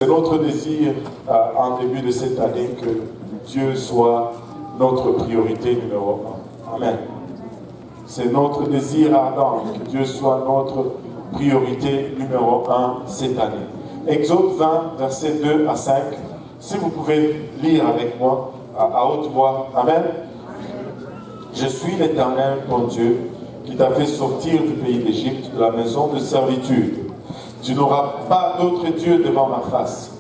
C'est notre désir en début de cette année que Dieu soit notre priorité numéro 1. Amen. C'est notre désir ardent que Dieu soit notre priorité numéro 1 cette année. Exode 20, versets 2 à 5. Si vous pouvez lire avec moi à haute voix. Amen. Je suis l'Éternel, ton Dieu, qui t'a fait sortir du pays d'Égypte, de la maison de servitude. Tu n'auras pas d'autre Dieu devant ma face.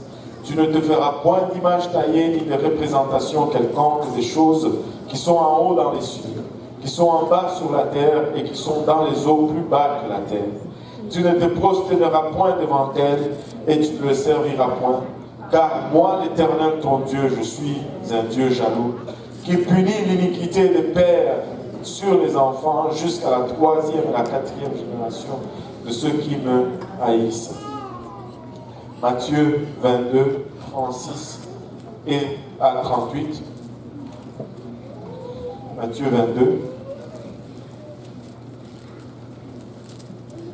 Tu ne te feras point d'image taillée ni de représentation quelconque des choses qui sont en haut dans les cieux, qui sont en bas sur la terre et qui sont dans les eaux plus bas que la terre. Tu ne te prosterneras point devant elles et tu ne le serviras point. Car moi, l'Éternel, ton Dieu, je suis un Dieu jaloux, qui punit l'iniquité des pères sur les enfants jusqu'à la 3e et la 4e génération de ceux qui me haïssent. Matthieu 22, 36 et à 38. Matthieu 22,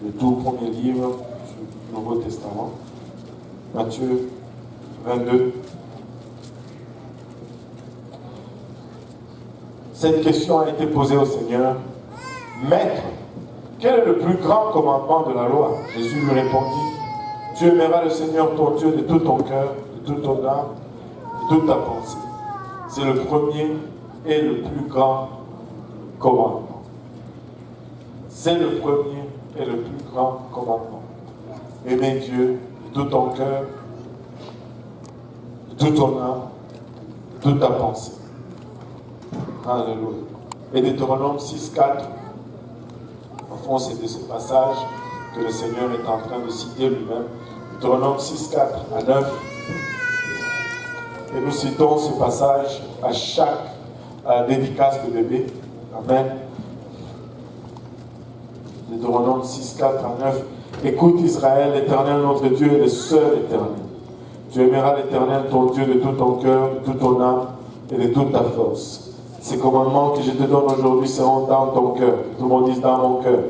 le tout premier livre du Nouveau Testament. Matthieu 22. Cette question a été posée au Seigneur. Maître, quel est le plus grand commandement de la loi? Jésus lui répondit. Tu aimeras le Seigneur ton Dieu de tout ton cœur, de toute ton âme, de toute ta pensée. C'est le premier et le plus grand commandement. C'est le premier et le plus grand commandement. Aimer Dieu de tout ton cœur, de toute ton âme, de toute ta pensée. Alléluia. Et Deutéronome 6, 4. En fond, c'est de ce passage que le Seigneur est en train de citer lui-même. Deutéronome 6, 4 à 9. Et nous citons ce passage à chaque dédicace de bébé. Amen. Deutéronome 6, 4 à 9. Écoute Israël, l'Éternel notre Dieu est le seul Éternel. Tu aimeras l'Éternel ton Dieu de tout ton cœur, de toute ton âme et de toute ta force. Ces commandements que je te donne aujourd'hui seront dans ton cœur. Tout le monde dit dans mon cœur.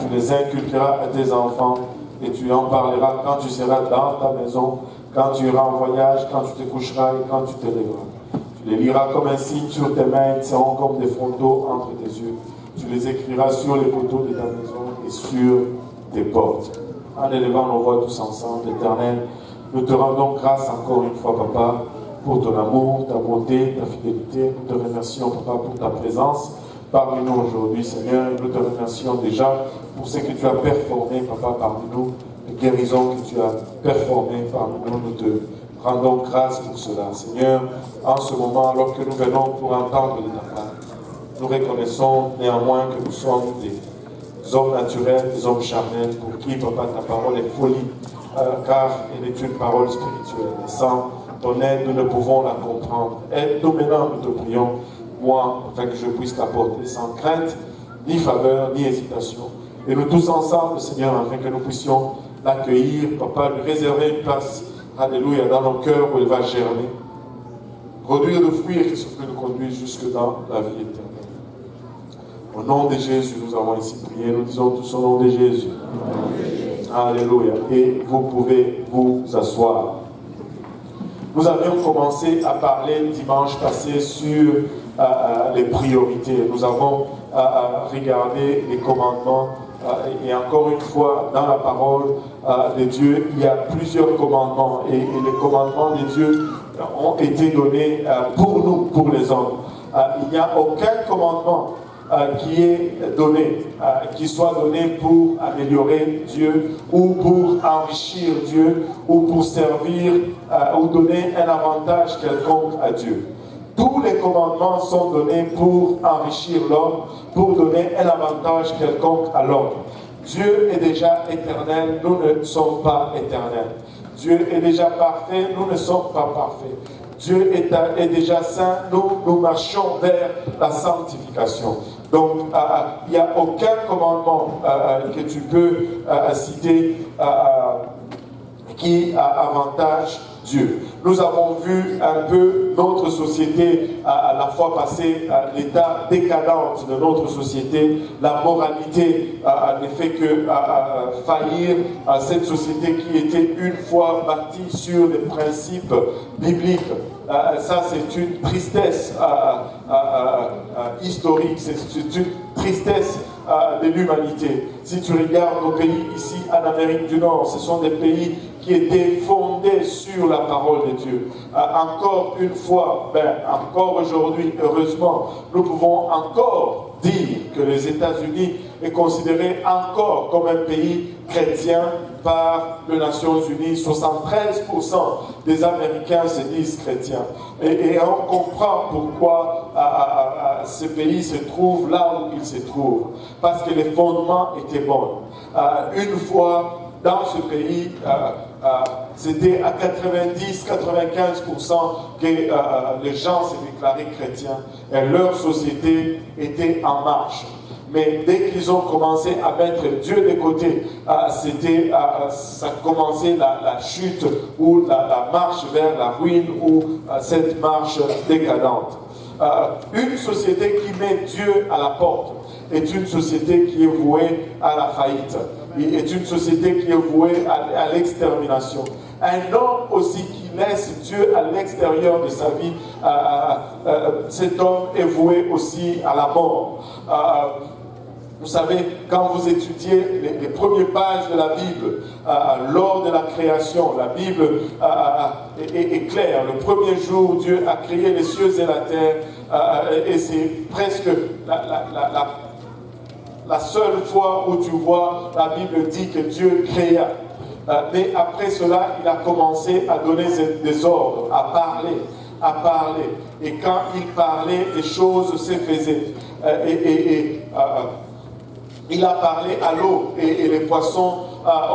Tu les inculqueras à tes enfants et tu en parleras quand tu seras dans ta maison, quand tu iras en voyage, quand tu te coucheras et quand tu te lèveras. Tu les liras comme un signe sur tes mains, ils seront comme des frontaux entre tes yeux. Tu les écriras sur les poteaux de ta maison et sur tes portes. En élevant nos voix tous ensemble, Éternel, nous te rendons grâce encore une fois, Papa, pour ton amour, ta bonté, ta fidélité. Nous te remercions, Papa, pour ta présence parmi nous aujourd'hui, Seigneur. Et nous te remercions déjà pour ce que tu as performé, Papa, parmi nous, les guérisons que tu as performées parmi nous. Nous te rendons grâce pour cela, Seigneur. En ce moment, alors que nous venons pour entendre ta parole, nous reconnaissons néanmoins que nous sommes des hommes naturels, des hommes charnels, pour qui, Papa, ta parole est folie, car elle est une parole spirituelle. Et sans ton aide, nous ne pouvons la comprendre. Aide-nous maintenant, nous te prions, moi, afin que je puisse t'apporter sans crainte, ni faveur, ni hésitation. Et nous tous ensemble, Seigneur, afin que nous puissions l'accueillir, Papa, lui réserver une place, alléluia, dans nos cœurs où il va germer, produire le fruit et que ce fruit nous conduise jusque dans la vie éternelle. Au nom de Jésus, nous avons ici prié, nous disons tous au nom de Jésus. Alléluia. Et vous pouvez vous asseoir. Nous avions commencé à parler dimanche passé sur les priorités. Nous avons regardé les commandements et encore une fois, dans la parole de Dieu, il y a plusieurs commandements et les commandements de Dieu ont été donnés pour nous, pour les hommes. Il n'y a aucun commandement qui est donné, qui soit donné pour améliorer Dieu ou pour enrichir Dieu ou pour servir ou donner un avantage quelconque à Dieu. Tous les commandements sont donnés pour enrichir l'homme, pour donner un avantage quelconque à l'homme. Dieu est déjà éternel, nous ne sommes pas éternels. Dieu est déjà parfait, nous ne sommes pas parfaits. Dieu est déjà saint, nous marchons vers la sanctification. Donc, il n'y a aucun commandement que tu peux citer qui a avantage Dieu. Nous avons vu un peu notre société à la fois passée, l'état décadent de notre société, la moralité ne fait que faillir à cette société qui était une fois bâtie sur les principes bibliques. Ça, c'est une tristesse historique, c'est une tristesse de l'humanité. Si tu regardes nos pays ici en Amérique du Nord, ce sont des pays qui étaient fondés sur la parole de Dieu. Encore une fois, encore aujourd'hui, heureusement, nous pouvons encore dire que les États-Unis est considéré encore comme un pays chrétien par les Nations Unies. 73% des Américains se disent chrétiens. Et on comprend pourquoi ce pays se trouve là où il se trouve. Parce que les fondements étaient bons. Une fois dans ce pays, c'était à 90-95% que les gens se déclaraient chrétiens et leur société était en marche. Mais dès qu'ils ont commencé à mettre Dieu de côté, ça commençait la chute ou la marche vers la ruine ou cette marche décadente. Une société qui met Dieu à la porte est une société qui est vouée à la faillite. Est une société qui est vouée à l'extermination. Un homme aussi qui laisse Dieu à l'extérieur de sa vie, cet homme est voué aussi à la mort. Vous savez, quand vous étudiez les premières pages de la Bible, lors de la création, la Bible est claire. Le premier jour, Dieu a créé les cieux et la terre, et c'est presque la seule fois où tu vois, la Bible dit que Dieu créa. Mais après cela, il a commencé à donner des ordres, à parler. Et quand il parlait, les choses se faisaient. Il a parlé à l'eau et les poissons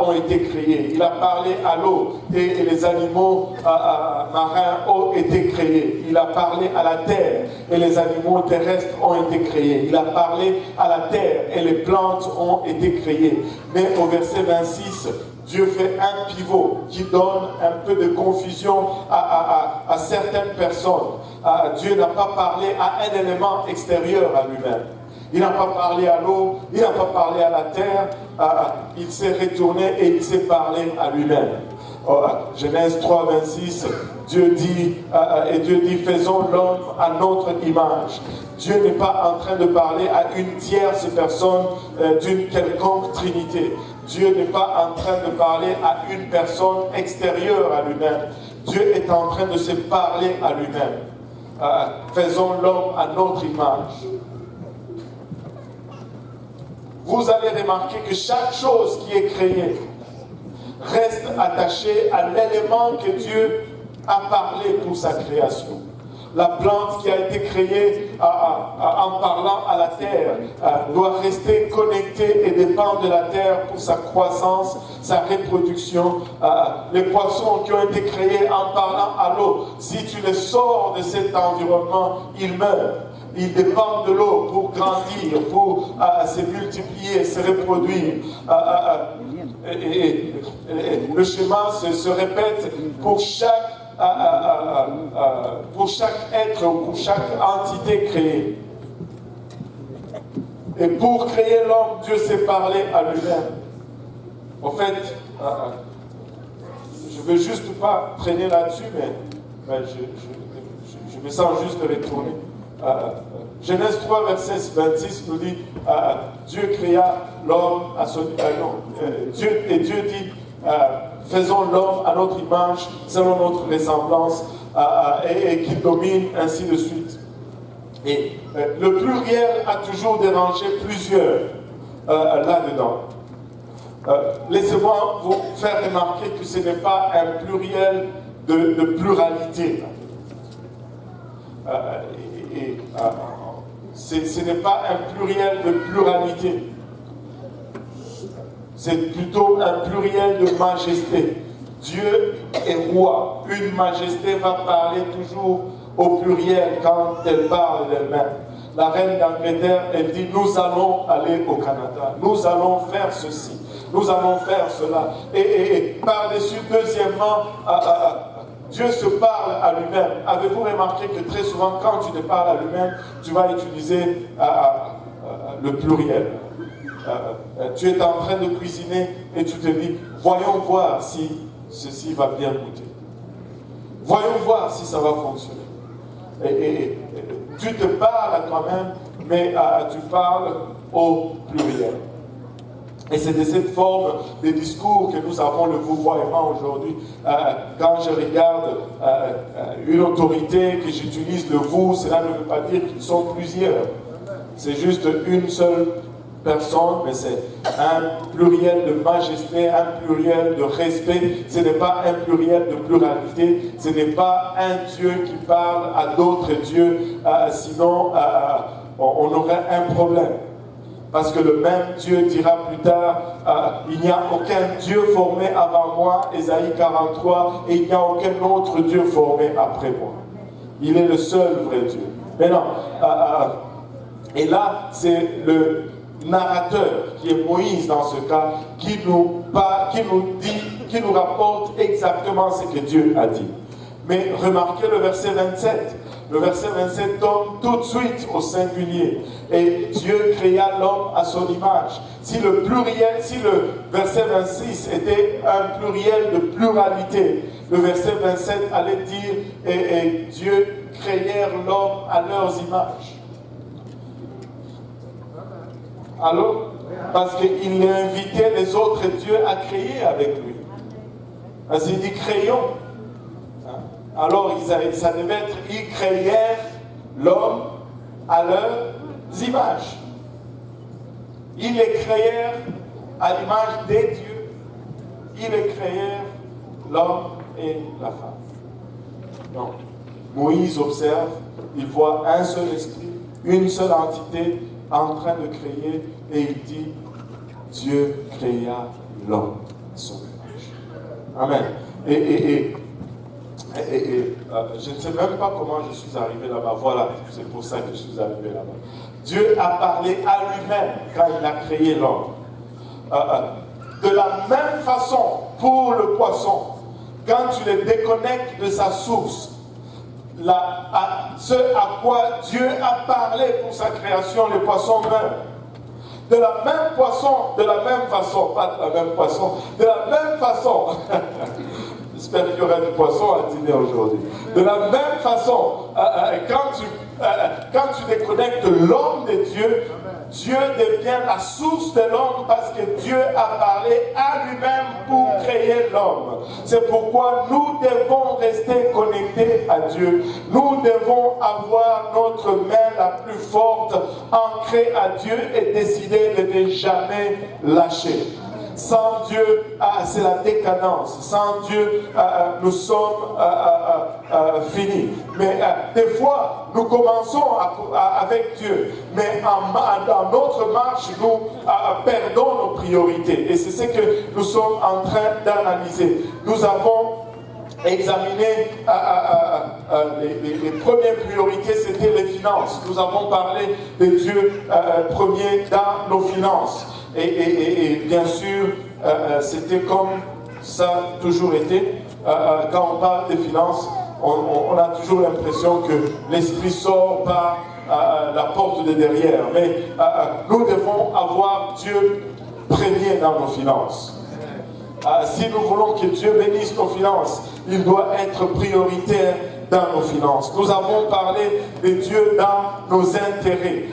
ont été créés. Il a parlé à l'eau et les animaux marins ont été créés. Il a parlé à la terre et les animaux terrestres ont été créés. Il a parlé à la terre et les plantes ont été créées. Mais au verset 26, Dieu fait un pivot qui donne un peu de confusion à certaines personnes. Dieu n'a pas parlé à un élément extérieur à lui-même. Il n'a pas parlé à l'eau, il n'a pas parlé à la terre, il s'est retourné et il s'est parlé à lui-même. Genèse 3, 26, Dieu dit, faisons l'homme à notre image. Dieu n'est pas en train de parler à une tierce personne d'une quelconque trinité. Dieu n'est pas en train de parler à une personne extérieure à lui-même. Dieu est en train de se parler à lui-même. Faisons l'homme à notre image. Vous allez remarquer que chaque chose qui est créée reste attachée à l'élément que Dieu a parlé pour sa création. La plante qui a été créée en parlant à la terre doit rester connectée et dépendre de la terre pour sa croissance, sa reproduction. Les poissons qui ont été créés en parlant à l'eau, si tu les sors de cet environnement, ils meurent. Ils dépendent de l'eau pour grandir, pour se multiplier, se reproduire. Et le schéma se répète pour chaque être ou pour chaque entité créée. Et pour créer l'homme, Dieu s'est parlé à lui-même. En fait, je ne veux juste pas traîner là-dessus, mais je me sens juste de retourner. Genèse 3, verset 26 nous dit Dieu créa l'homme à son Dieu dit faisons l'homme à notre image, selon notre ressemblance, et qu'il domine, ainsi de suite. Et le pluriel a toujours dérangé plusieurs là-dedans. Laissez-moi vous faire remarquer que ce n'est pas un pluriel de pluralité. Ce n'est pas un pluriel de pluralité. C'est plutôt un pluriel de majesté. Dieu est roi. Une majesté va parler toujours au pluriel quand elle parle d'elle-même. La reine d'Angleterre, elle dit, nous allons aller au Canada. Nous allons faire ceci. Nous allons faire cela. Et par-dessus, deuxièmement, Dieu se parle à lui-même. Avez-vous remarqué que très souvent, quand tu te parles à lui-même, tu vas utiliser le pluriel. Tu es en train de cuisiner et tu te dis, voyons voir si ceci va bien goûter. Voyons voir si ça va fonctionner. Et tu te parles à toi-même, mais tu parles au pluriel. Et c'est de cette forme de discours que nous avons le vouvoiement aujourd'hui. Quand je regarde une autorité, que j'utilise le vous, cela ne veut pas dire qu'ils sont plusieurs. C'est juste une seule personne, mais c'est un pluriel de majesté, un pluriel de respect. Ce n'est pas un pluriel de pluralité. Ce n'est pas un Dieu qui parle à d'autres dieux. Sinon, on aurait un problème. Parce que le même Dieu dira plus tard, il n'y a aucun Dieu formé avant moi, Ésaïe 43, et il n'y a aucun autre Dieu formé après moi. Il est le seul vrai Dieu. Maintenant, et là, c'est le narrateur, qui est Moïse dans ce cas, qui nous rapporte exactement ce que Dieu a dit. Mais remarquez le verset 27. Le verset 27 tombe tout de suite au singulier. Et Dieu créa l'homme à son image. Si le verset 26 était un pluriel de pluralité, le verset 27 allait dire et Dieu créèrent l'homme à leurs images. Alors, parce qu'il invitait les autres dieux à créer avec lui. Parce qu'il dit créons. Alors, ça devait être, ils créèrent l'homme à leurs images. Ils les créèrent à l'image des dieux. Ils les créèrent l'homme et la femme. Donc, Moïse observe, il voit un seul esprit, une seule entité en train de créer, et il dit, Dieu créa l'homme à son image. Amen. Et je ne sais même pas comment je suis arrivé là-bas. Voilà, c'est pour ça que je suis arrivé là-bas. Dieu a parlé à lui-même quand il a créé l'homme. De la même façon, pour le poisson, quand tu le déconnectes de sa source, ce à quoi Dieu a parlé pour sa création, le poisson meurt. De la même façon, j'espère qu'il y aura du poisson à dîner aujourd'hui. De la même façon, quand tu déconnectes l'homme de Dieu, Dieu devient la source de l'homme parce que Dieu a parlé à lui-même pour créer l'homme. C'est pourquoi nous devons rester connectés à Dieu. Nous devons avoir notre main la plus forte ancrée à Dieu et décider de ne jamais lâcher. Sans Dieu, c'est la décadence. Sans Dieu, nous sommes finis. Mais des fois, nous commençons avec Dieu. Mais dans notre marche, nous perdons nos priorités. Et c'est ce que nous sommes en train d'analyser. Nous avons examiné les premières priorités, c'était les finances. Nous avons parlé de Dieu premier dans nos finances. Et bien sûr, c'était comme ça a toujours été. Quand on parle des finances, on a toujours l'impression que l'esprit sort par la porte de derrière. Mais nous devons avoir Dieu premier dans nos finances. Si nous voulons que Dieu bénisse nos finances, il doit être prioritaire dans nos finances. Nous avons parlé de Dieu dans nos intérêts.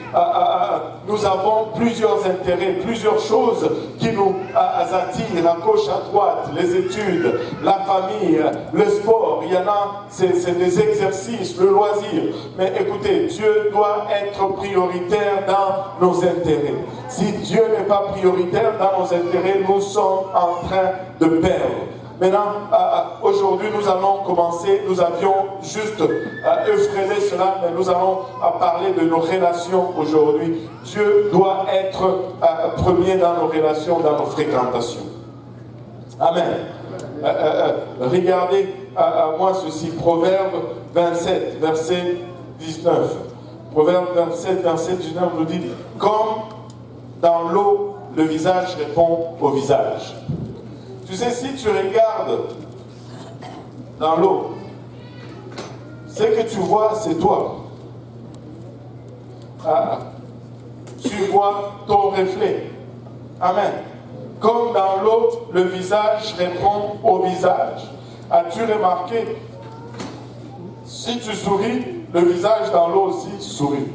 Nous avons plusieurs intérêts, plusieurs choses qui nous attirent à gauche, à droite, les études, la famille, le sport. Il y en a, c'est des exercices, le loisir. Mais écoutez, Dieu doit être prioritaire dans nos intérêts. Si Dieu n'est pas prioritaire dans nos intérêts, nous sommes en train de perdre. Maintenant, aujourd'hui, nous allons commencer, nous avions juste effrayé cela, mais nous allons parler de nos relations aujourd'hui. Dieu doit être premier dans nos relations, dans nos fréquentations. Amen. Regardez moi ceci, Proverbe 27, verset 19. Proverbe 27, verset 19 nous dit, comme dans l'eau, le visage répond au visage. Tu sais, si tu regardes dans l'eau, Ce que tu vois, c'est toi. Tu vois ton reflet. Amen. Comme dans l'eau, le visage répond au visage. As-tu remarqué? Si tu souris, le visage dans l'eau aussi sourit.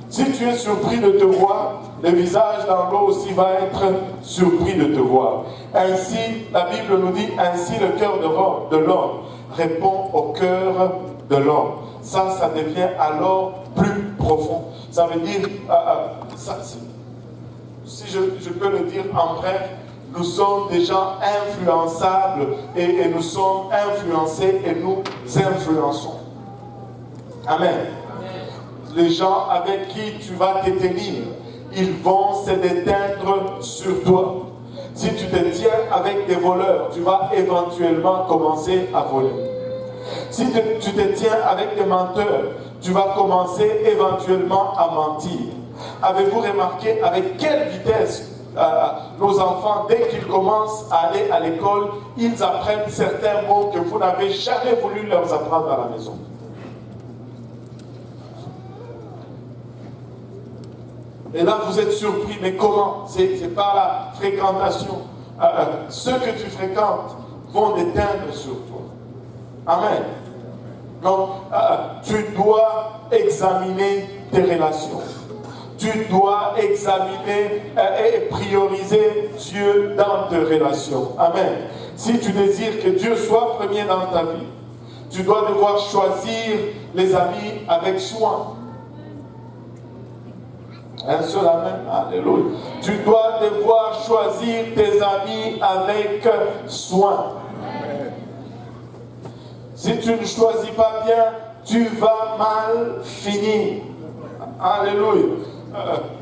Si tu es surpris de te voir, le visage dans l'eau aussi va être surpris de te voir. Ainsi, la Bible nous dit, ainsi le cœur de l'homme répond au cœur de l'homme. Ça devient alors plus profond. Ça veut dire, si je peux le dire en bref, nous sommes des gens influençables et nous sommes influencés et nous influençons. Amen. Les gens avec qui tu vas te tenir, ils vont se déteindre sur toi. Si tu te tiens avec des voleurs, tu vas éventuellement commencer à voler. Si tu te tiens avec des menteurs, tu vas commencer éventuellement à mentir. Avez-vous remarqué avec quelle vitesse nos enfants, dès qu'ils commencent à aller à l'école, ils apprennent certains mots que vous n'avez jamais voulu leur apprendre à la maison? Et là, vous êtes surpris, mais comment? C'est par la fréquentation. Ceux que tu fréquentes vont déteindre sur toi. Amen. Donc, tu dois examiner tes relations. Tu dois examiner et prioriser Dieu dans tes relations. Amen. Si tu désires que Dieu soit premier dans ta vie, tu dois devoir choisir les amis avec soin. Un seul amen. Alléluia. Tu dois devoir choisir tes amis avec soin. Si tu ne choisis pas bien, tu vas mal finir. Alléluia.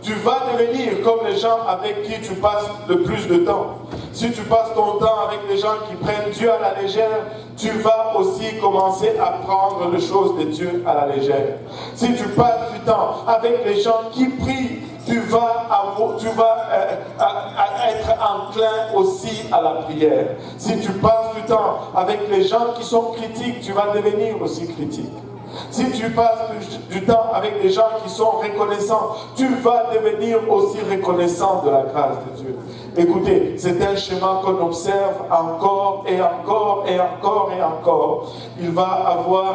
Tu vas devenir comme les gens avec qui tu passes le plus de temps. Si tu passes ton temps avec les gens qui prennent Dieu à la légère, tu vas aussi commencer à prendre les choses de Dieu à la légère. Si tu passes du temps avec les gens qui prient, tu vas être enclin aussi à la prière. Si tu passes du temps avec les gens qui sont critiques, tu vas devenir aussi critique. Si tu passes du temps avec des gens qui sont reconnaissants, tu vas devenir aussi reconnaissant de la grâce de Dieu. Écoutez, c'est un schéma qu'on observe encore et encore et encore et encore. Il va avoir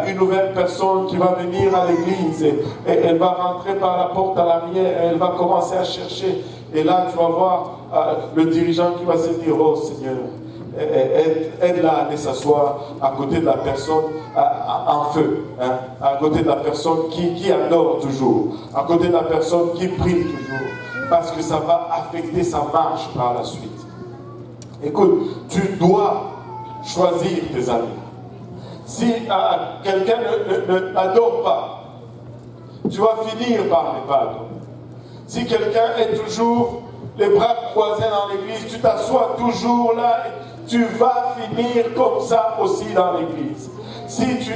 une nouvelle personne qui va venir à l'église et elle va rentrer par la porte à l'arrière et elle va commencer à chercher. Et là, tu vas voir le dirigeant qui va se dire, oh Seigneur, aide-la à aller s'asseoir à côté de la personne en feu, hein, à côté de la personne qui adore toujours, à côté de la personne qui prie toujours, parce que ça va affecter sa marche par la suite. Écoute, tu dois choisir tes amis. Si quelqu'un n'adore pas, tu vas finir par ne pas adorer. Si quelqu'un est toujours les bras croisés dans l'église, tu t'assois toujours là, tu vas finir comme ça aussi dans l'église. Si tu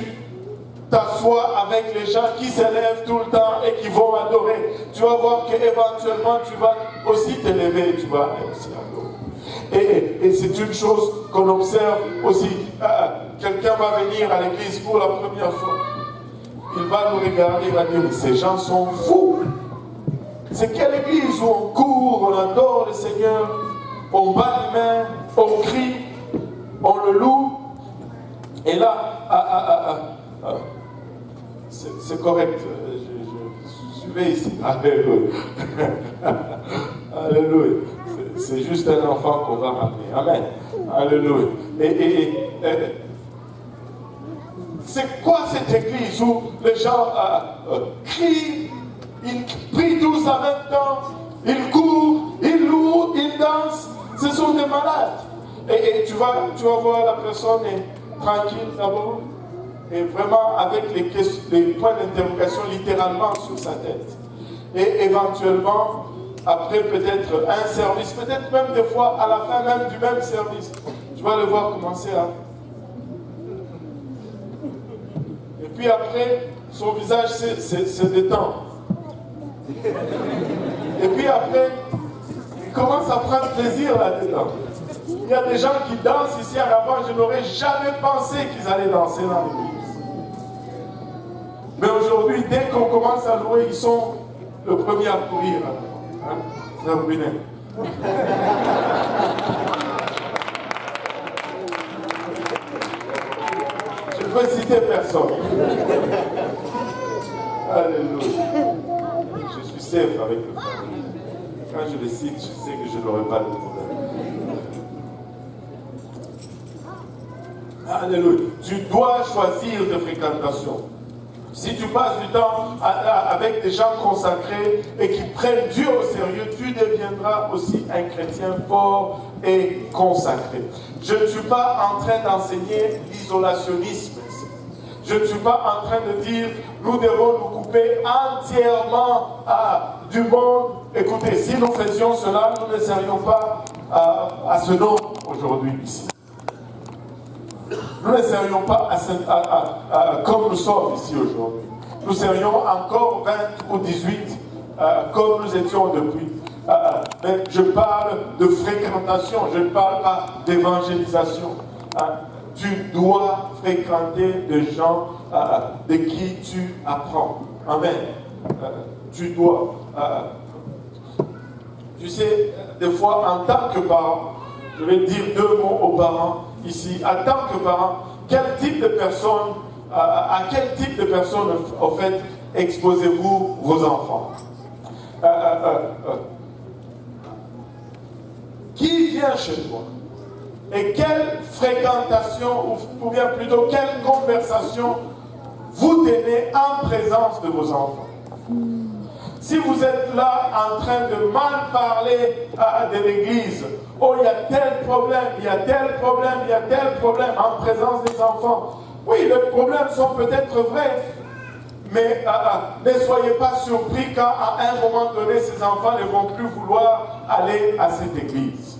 t'assois avec les gens qui s'élèvent tout le temps et qui vont adorer, tu vas voir qu'éventuellement tu vas aussi t'élever et tu vas aussi adorer. Et c'est une chose qu'on observe aussi. Quelqu'un va venir à l'église pour la première fois. Il va nous regarder, il va dire, mais ces gens sont fous. C'est quelle église où on court, on adore le Seigneur, on bat les mains, on crie, on le loue. Et là, c'est correct, je suivais ici. Alléluia. Alléluia. C'est juste un enfant qu'on va ramener. Amen. Alléluia. C'est quoi cette église où les gens crient, ils prient tous en même temps, ils courent, ils louent, ils dansent. Ce sont des malades. Et tu vas voir la personne est tranquille d'abord, et vraiment avec les points d'interrogation littéralement sur sa tête. Et éventuellement, après peut-être un service, peut-être même des fois à la fin même du même service, tu vas le voir commencer à... Et puis après, son visage se détend. Et puis après, il commence à prendre plaisir là-dedans. Il y a des gens qui dansent ici à l'avant, je n'aurais jamais pensé qu'ils allaient danser dans l'église. Mais aujourd'hui, dès qu'on commence à louer, ils sont le premier à courir. Hein? Frère Brunet. Je ne peux citer personne. Alléluia. Je suis safe avec le frère. Quand je le cite, je sais que je n'aurai pas de problème. Alléluia. Tu dois choisir tes fréquentations. Si tu passes du temps avec des gens consacrés et qui prennent Dieu au sérieux, tu deviendras aussi un chrétien fort et consacré. Je ne suis pas en train d'enseigner l'isolationnisme. Je ne suis pas en train de dire nous devons nous couper entièrement du monde. Écoutez, si nous faisions cela, nous ne serions pas à ce nombre aujourd'hui ici. Nous ne serions pas comme nous sommes ici aujourd'hui. Nous serions encore 20 ou 18 comme nous étions depuis. Mais je parle de fréquentation, je ne parle pas d'évangélisation. Tu dois fréquenter des gens de qui tu apprends. Amen. Tu dois. Tu sais, des fois, en tant que parent, je vais dire 2 mots aux parents ici. En tant que parent, quel type de personne, à quel type de personne, en fait, exposez-vous vos enfants? Qui vient chez toi? Et quelle fréquentation, ou bien plutôt quelle conversation vous tenez en présence de vos enfants? Si vous êtes là en train de mal parler de l'église, oh il y a tel problème, il y a tel problème, il y a tel problème en présence des enfants. Oui, les problèmes sont peut-être vrais, mais ne soyez pas surpris quand à un moment donné, ces enfants ne vont plus vouloir aller à cette église.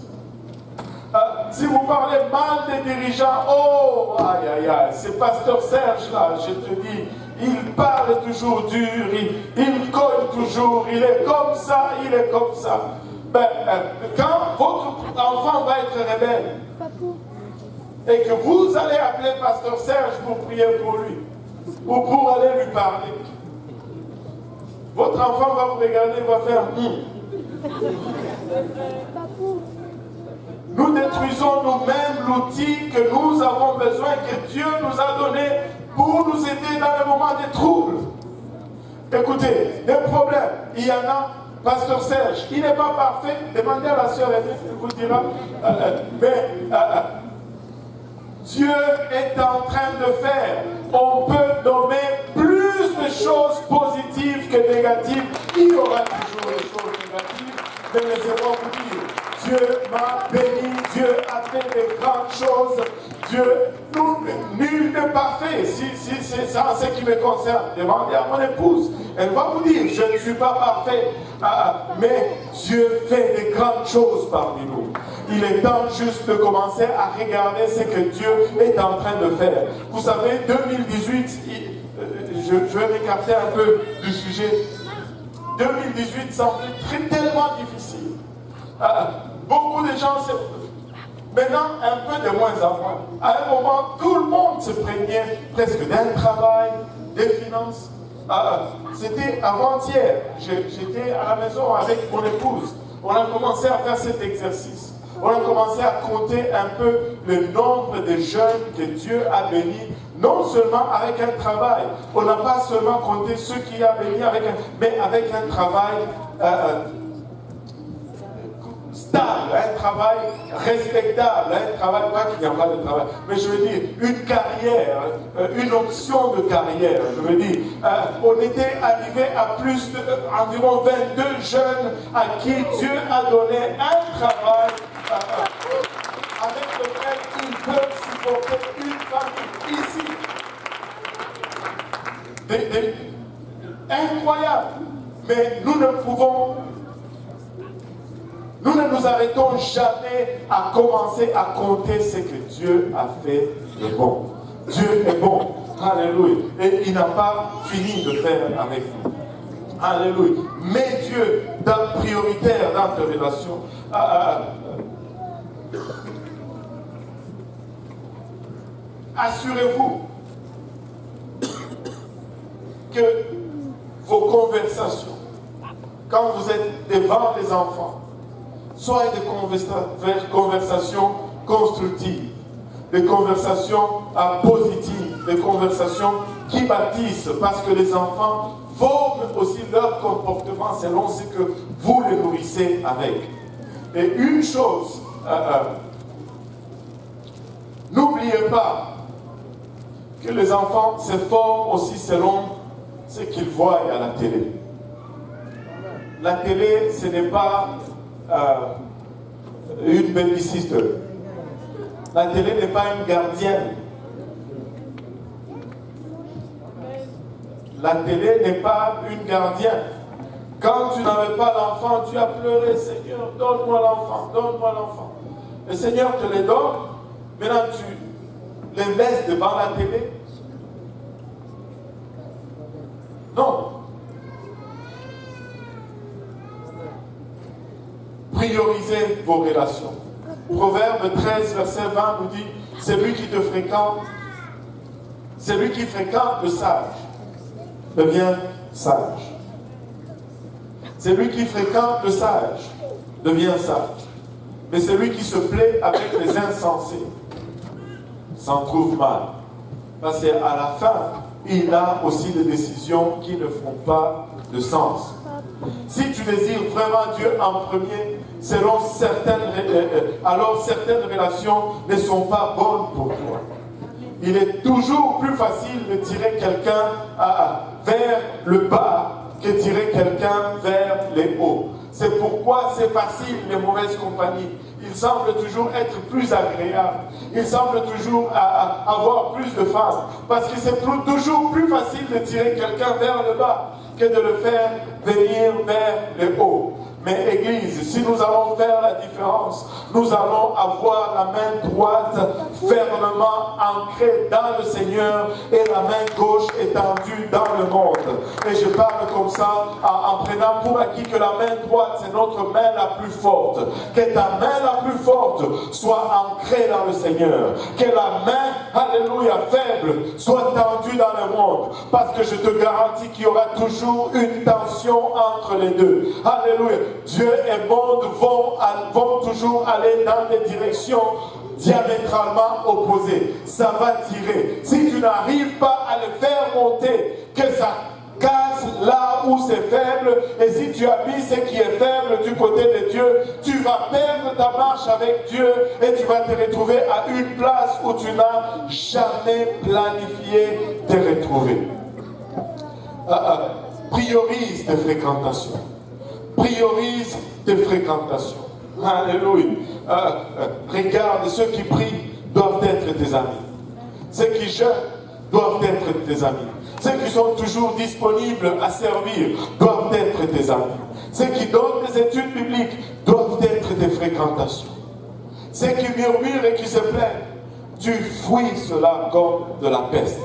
Si vous parlez mal des dirigeants, oh, aïe, aïe, aïe, c'est Pasteur Serge là, je te dis, il parle toujours dur, il colle toujours, il est comme ça, il est comme ça. Ben, quand votre enfant va être rebelle, et que vous allez appeler Pasteur Serge pour prier pour lui, ou pour aller lui parler, votre enfant va vous regarder, va faire Nous détruisons nous-mêmes l'outil que nous avons besoin, que Dieu nous a donné pour nous aider dans le moment des troubles. Écoutez, des problèmes, il y en a. Pasteur Serge, il n'est pas parfait. Demandez à la sœur, elle vous dira. Mais Dieu est en train de faire. On peut nommer plus de choses positives que négatives. Il y aura toujours des choses négatives, mais laissez-moi vous dire. Dieu m'a béni, Dieu a fait de grandes choses. Nul n'est parfait. Si c'est ça ce qui me concerne, demandez à mon épouse. Elle va vous dire, je ne suis pas parfait. Mais Dieu fait de grandes choses parmi nous. Il est temps juste de commencer à regarder ce que Dieu est en train de faire. Vous savez, 2018, je vais m'écarter un peu du sujet. 2018 semble tellement difficile. Beaucoup de gens, maintenant un peu de moins en moins. À un moment, tout le monde se plaignait presque d'un travail, des finances. C'était avant-hier. J'étais à la maison avec mon épouse. On a commencé à faire cet exercice. On a commencé à compter un peu le nombre de jeunes que Dieu a bénis, non seulement avec un travail. On n'a pas seulement compté ceux qui a bénis mais avec un travail stable, un travail respectable, un travail, pas qu'il n'y a pas de travail, mais je veux dire, une carrière, une option de carrière, je veux dire, on était arrivé à plus environ 22 jeunes à qui Dieu a donné un travail avec lequel ils peuvent supporter une famille ici. Incroyable, mais nous ne nous arrêtons jamais à commencer à compter ce que Dieu a fait de bon. Dieu est bon. Alléluia. Et il n'a pas fini de faire avec nous. Alléluia. Mets Dieu prioritaire dans tes relations. Assurez-vous que conversations, quand vous êtes devant les enfants, soyez des conversations constructives, des conversations positives, des conversations qui bâtissent, parce que les enfants forment aussi leur comportement selon ce que vous les nourrissez avec. Et une chose, n'oubliez pas que les enfants se forment aussi selon ce qu'ils voient à la télé. La télé, ce n'est pas une babysitter. La télé n'est pas une gardienne. La télé n'est pas une gardienne. Quand tu n'avais pas l'enfant, tu as pleuré, Seigneur, donne-moi l'enfant, donne-moi l'enfant. Le Seigneur te les donne, maintenant tu les laisses devant la télé. Non. Priorisez vos relations. Proverbe 13, verset 20 nous dit, celui qui te fréquente, celui qui fréquente le sage, devient sage. Celui qui fréquente le sage, devient sage. Mais celui qui se plaît avec les insensés, s'en trouve mal. Parce qu'à la fin, il a aussi des décisions qui ne font pas de sens. Si tu désires vraiment Dieu en premier, alors certaines relations ne sont pas bonnes pour toi. Il est toujours plus facile de tirer quelqu'un vers le bas que tirer quelqu'un vers les hauts. C'est pourquoi c'est facile les mauvaises compagnies. Il semble toujours être plus agréable. Il semble toujours avoir plus de femmes. Parce que c'est toujours plus facile de tirer quelqu'un vers le bas que de le faire venir vers les hauts. Mais Église, si nous allons faire la différence, nous allons avoir la main droite fermement ancrée dans le Seigneur et la main gauche étendue dans le monde. Et je parle comme ça en prenant pour acquis que la main droite, c'est notre main la plus forte. Que ta main la plus forte soit ancrée dans le Seigneur. Que la main, alléluia, faible, soit tendue dans le monde. Parce que je te garantis qu'il y aura toujours une tension entre les deux. Alléluia. Dieu et monde vont toujours aller dans des directions diamétralement opposées. Ça va tirer. Si tu n'arrives pas à le faire monter, que ça casse là où c'est faible, et si tu as mis ce qui est faible du côté de Dieu, tu vas perdre ta marche avec Dieu et tu vas te retrouver à une place où tu n'as jamais planifié de te retrouver. Priorise tes fréquentations. Priorise tes fréquentations. Alléluia. Regarde, ceux qui prient doivent être tes amis. Ceux qui jeûnent doivent être tes amis. Ceux qui sont toujours disponibles à servir doivent être tes amis. Ceux qui donnent des études bibliques doivent être tes fréquentations. Ceux qui murmurent et qui se plaignent, tu fuis cela comme de la peste.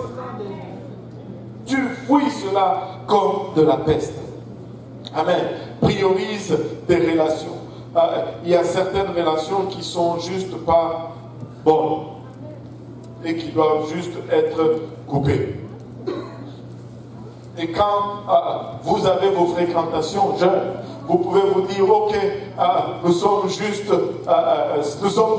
Tu fuis cela comme de la peste. Amen. Priorise tes relations. Il y a certaines relations qui sont juste pas bonnes et qui doivent juste être coupées. Et quand vous avez vos fréquentations jeunes, vous pouvez vous dire, ok, nous sommes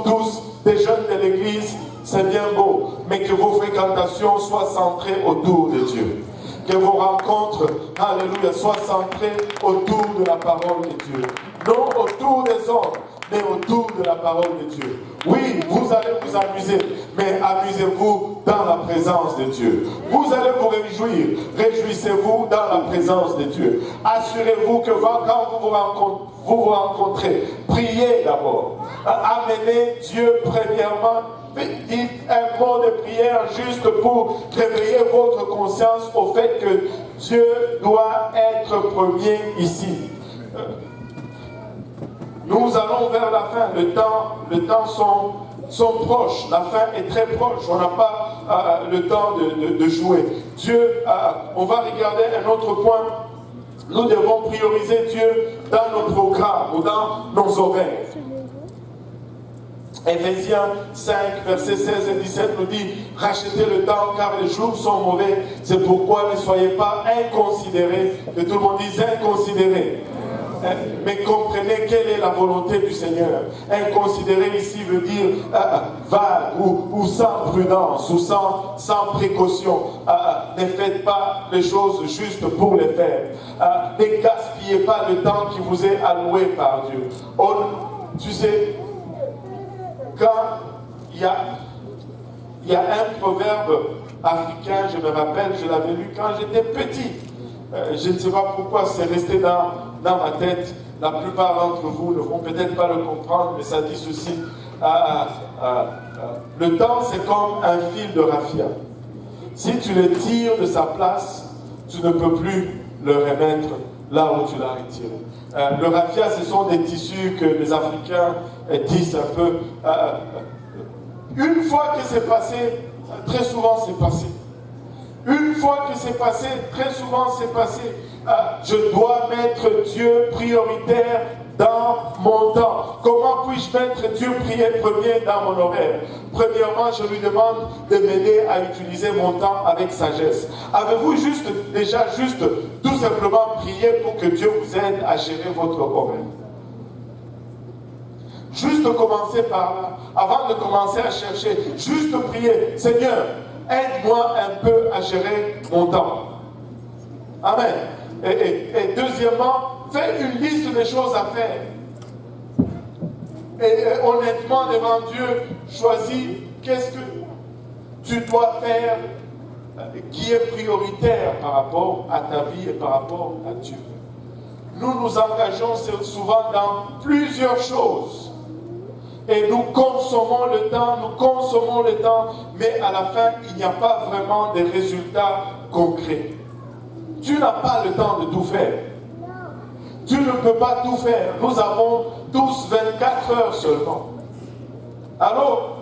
tous des jeunes de l'église, c'est bien beau, mais que vos fréquentations soient centrées autour de Dieu. Que vos rencontres, alléluia, soient centrées autour de la parole de Dieu. Non autour des hommes, mais autour de la parole de Dieu. Oui, vous allez vous amuser, mais amusez-vous dans la présence de Dieu. Vous allez vous réjouir, réjouissez-vous dans la présence de Dieu. Assurez-vous que quand vous vous rencontrez, priez d'abord. Amenez Dieu premièrement. Dites un mot de prière juste pour réveiller votre conscience au fait que Dieu doit être premier ici. Nous allons vers la fin. Le temps sont proches. La fin est très proche. On n'a pas le temps de jouer. Dieu, on va regarder un autre point. Nous devons prioriser Dieu dans nos programmes ou dans nos horaires. Éphésiens 5, versets 16 et 17 nous dit « Rachetez le temps car les jours sont mauvais. C'est pourquoi ne soyez pas inconsidérés. » Que tout le monde dise inconsidérés. Mais comprenez quelle est la volonté du Seigneur. Inconsidéré ici veut dire vague ou sans prudence ou sans précaution. Ne faites pas les choses justes pour les faire. Ne gaspillez pas le temps qui vous est alloué par Dieu. Tu sais, quand il y a un proverbe africain, je me rappelle, je l'avais lu quand j'étais petit. Je ne sais pas pourquoi c'est resté dans ma tête. La plupart d'entre vous ne vont peut-être pas le comprendre, mais ça dit ceci. Le temps, c'est comme un fil de raffia. Si tu le tires de sa place, tu ne peux plus le remettre là où tu l'as retiré. Le raffia, ce sont des tissus que les Africains tissent un peu. Une fois que c'est passé, très souvent c'est passé. Une fois que c'est passé, très souvent c'est passé. Je dois mettre Dieu prioritaire dans mon temps. Comment puis-je mettre Dieu premier dans mon horaire? Premièrement, je lui demande de m'aider à utiliser mon temps avec sagesse. Avez-vous déjà tout simplement prié pour que Dieu vous aide à gérer votre horaire? Juste commencer par là, avant de commencer à chercher, juste prier, Seigneur, aide-moi un peu à gérer mon temps. Amen. Et deuxièmement, fais une liste des choses à faire. Et honnêtement, devant Dieu, choisis qu'est-ce que tu dois faire qui est prioritaire par rapport à ta vie et par rapport à Dieu. Nous nous engageons souvent dans plusieurs choses. Et nous consommons le temps, mais à la fin, il n'y a pas vraiment de résultats concrets. Tu n'as pas le temps de tout faire. Tu ne peux pas tout faire. Nous avons tous 24 heures seulement. Alors,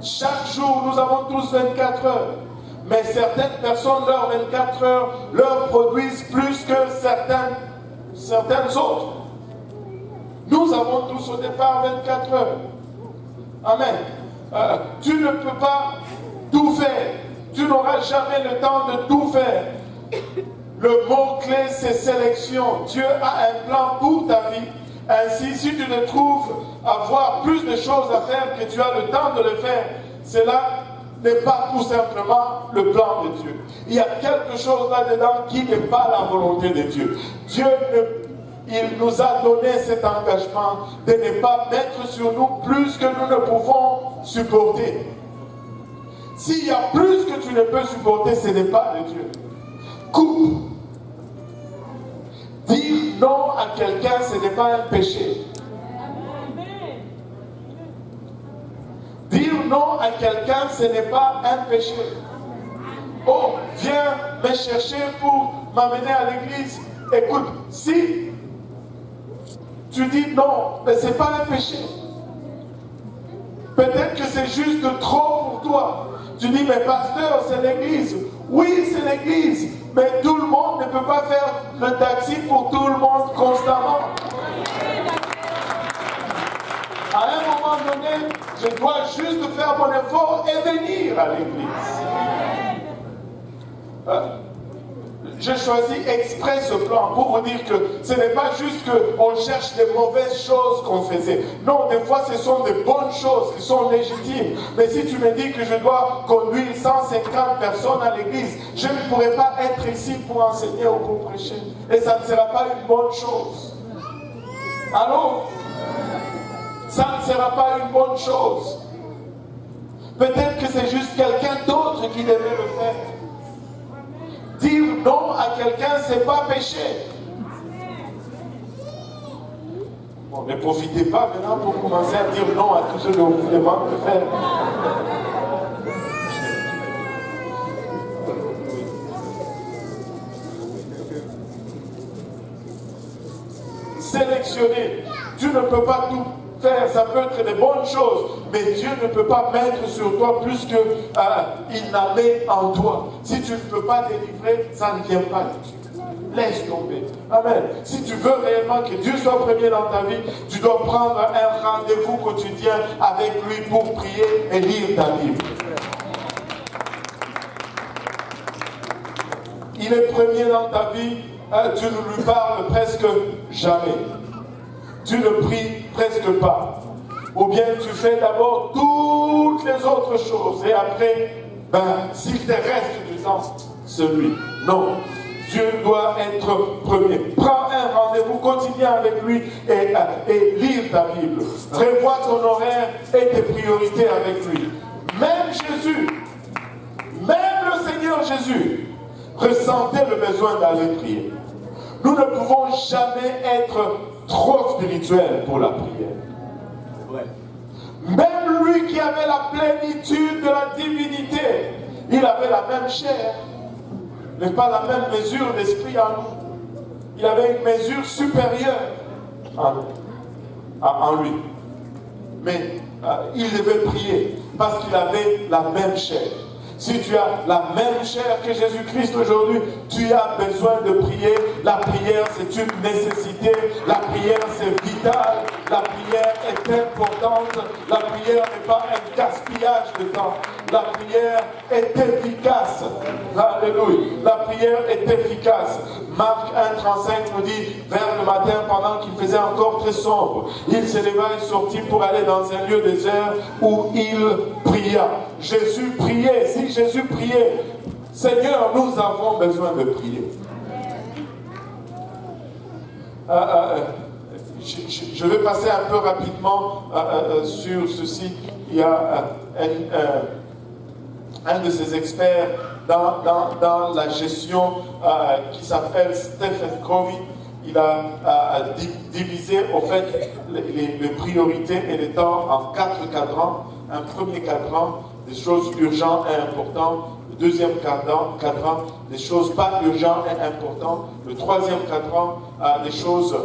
chaque jour, nous avons tous 24 heures. Mais certaines personnes, leurs 24 heures, leur produisent plus que certaines autres. Nous avons tous au départ 24 heures. Amen. Tu ne peux pas tout faire. Tu n'auras jamais le temps de tout faire. Le mot-clé, c'est sélection. Dieu a un plan pour ta vie. Ainsi, si tu te trouves avoir plus de choses à faire que tu as le temps de le faire, cela n'est pas tout simplement le plan de Dieu. Il y a quelque chose là-dedans qui n'est pas la volonté de Dieu. Il nous a donné cet engagement de ne pas mettre sur nous plus que nous ne pouvons supporter. S'il y a plus que tu ne peux supporter, ce n'est pas de Dieu. Coupe. Dire non à quelqu'un, ce n'est pas un péché. Dire non à quelqu'un, ce n'est pas un péché. Oh, viens me chercher pour m'amener à l'église. Écoute, si tu dis non, mais ce n'est pas un péché. Peut-être que c'est juste trop pour toi. Tu dis, mais pasteur, c'est l'église. Oui, c'est l'église. Mais tout le monde ne peut pas faire le taxi pour tout le monde constamment. À un moment donné, je dois juste faire mon effort et venir à l'église. J'ai choisi exprès ce plan pour vous dire que ce n'est pas juste qu'on cherche des mauvaises choses qu'on faisait. Non, des fois ce sont des bonnes choses qui sont légitimes. Mais si tu me dis que je dois conduire 150 personnes à l'église, je ne pourrai pas être ici pour enseigner ou pour prêcher. Et ça ne sera pas une bonne chose. Alors, ça ne sera pas une bonne chose. Peut-être que c'est juste quelqu'un d'autre qui devait le faire. Dire non à quelqu'un, ce n'est pas péché. Bon, ne profitez pas maintenant pour commencer à dire non à tout ce que vous demande de faire. Sélectionner. Tu ne peux pas tout faire, ça peut être des bonnes choses, mais Dieu ne peut pas mettre sur toi plus qu'il n'a mis en toi. Si tu ne peux pas délivrer, ça ne vient pas de Dieu. Laisse tomber. Amen. Si tu veux réellement que Dieu soit premier dans ta vie, tu dois prendre un rendez-vous quotidien avec lui pour prier et lire ta Bible. Il est premier dans ta vie, tu ne lui parles presque jamais. Tu ne pries presque pas. Ou bien tu fais d'abord toutes les autres choses et après, s'il te reste du temps, c'est lui. Non. Dieu doit être premier. Prends un rendez-vous quotidien avec lui et lire ta Bible. Prévois ton horaire et tes priorités avec lui. Même Jésus, même le Seigneur Jésus, ressentait le besoin d'aller prier. Nous ne pouvons jamais être trop spirituels pour la prière. Ouais. Même lui qui avait la plénitude de la divinité, il avait la même chair, mais pas la même mesure d'esprit en nous. Il avait une mesure supérieure en lui. Mais il devait prier parce qu'il avait la même chair. Si tu as la même chair que Jésus-Christ aujourd'hui, tu as besoin de prier. La prière, c'est une nécessité. La prière, c'est vital. La prière est importante. La prière n'est pas un gaspillage de temps. La prière est efficace. Alléluia. La prière est efficace. Marc 1,35 nous dit, vers le matin, pendant qu'il faisait encore très sombre, il se leva et sortit pour aller dans un lieu désert où il pria. Jésus priait. Si Jésus priait, Seigneur, nous avons besoin de prier. Je vais passer un peu rapidement sur ceci. Il y a un de ces experts dans la gestion qui s'appelle Stephen Covey. Il a divisé au fait les priorités et les temps en 4 cadrans. Un premier cadran, des choses urgentes et importantes. Le deuxième cadran, des choses pas urgentes et importantes. Le troisième cadran, des choses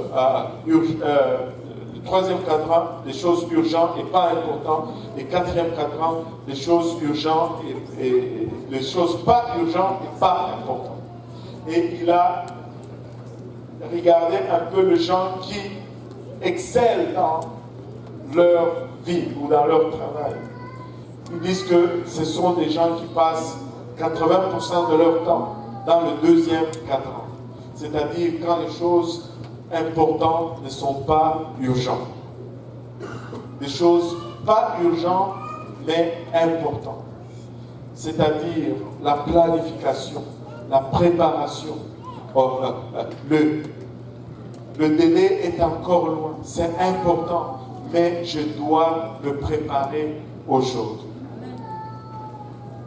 le troisième cadran, des choses urgentes et pas importantes. Et quatrième cadran, des choses urgentes et des choses pas urgentes et pas importantes. Et il a regardé un peu les gens qui excellent dans leur vie ou dans leur travail. Ils disent que ce sont des gens qui passent 80% de leur temps dans le deuxième cadran. C'est-à-dire quand les choses importantes ne sont pas urgentes. Des choses pas urgentes mais importantes. C'est-à-dire la planification, la préparation. Le délai est encore loin. C'est important, mais je dois me préparer aujourd'hui.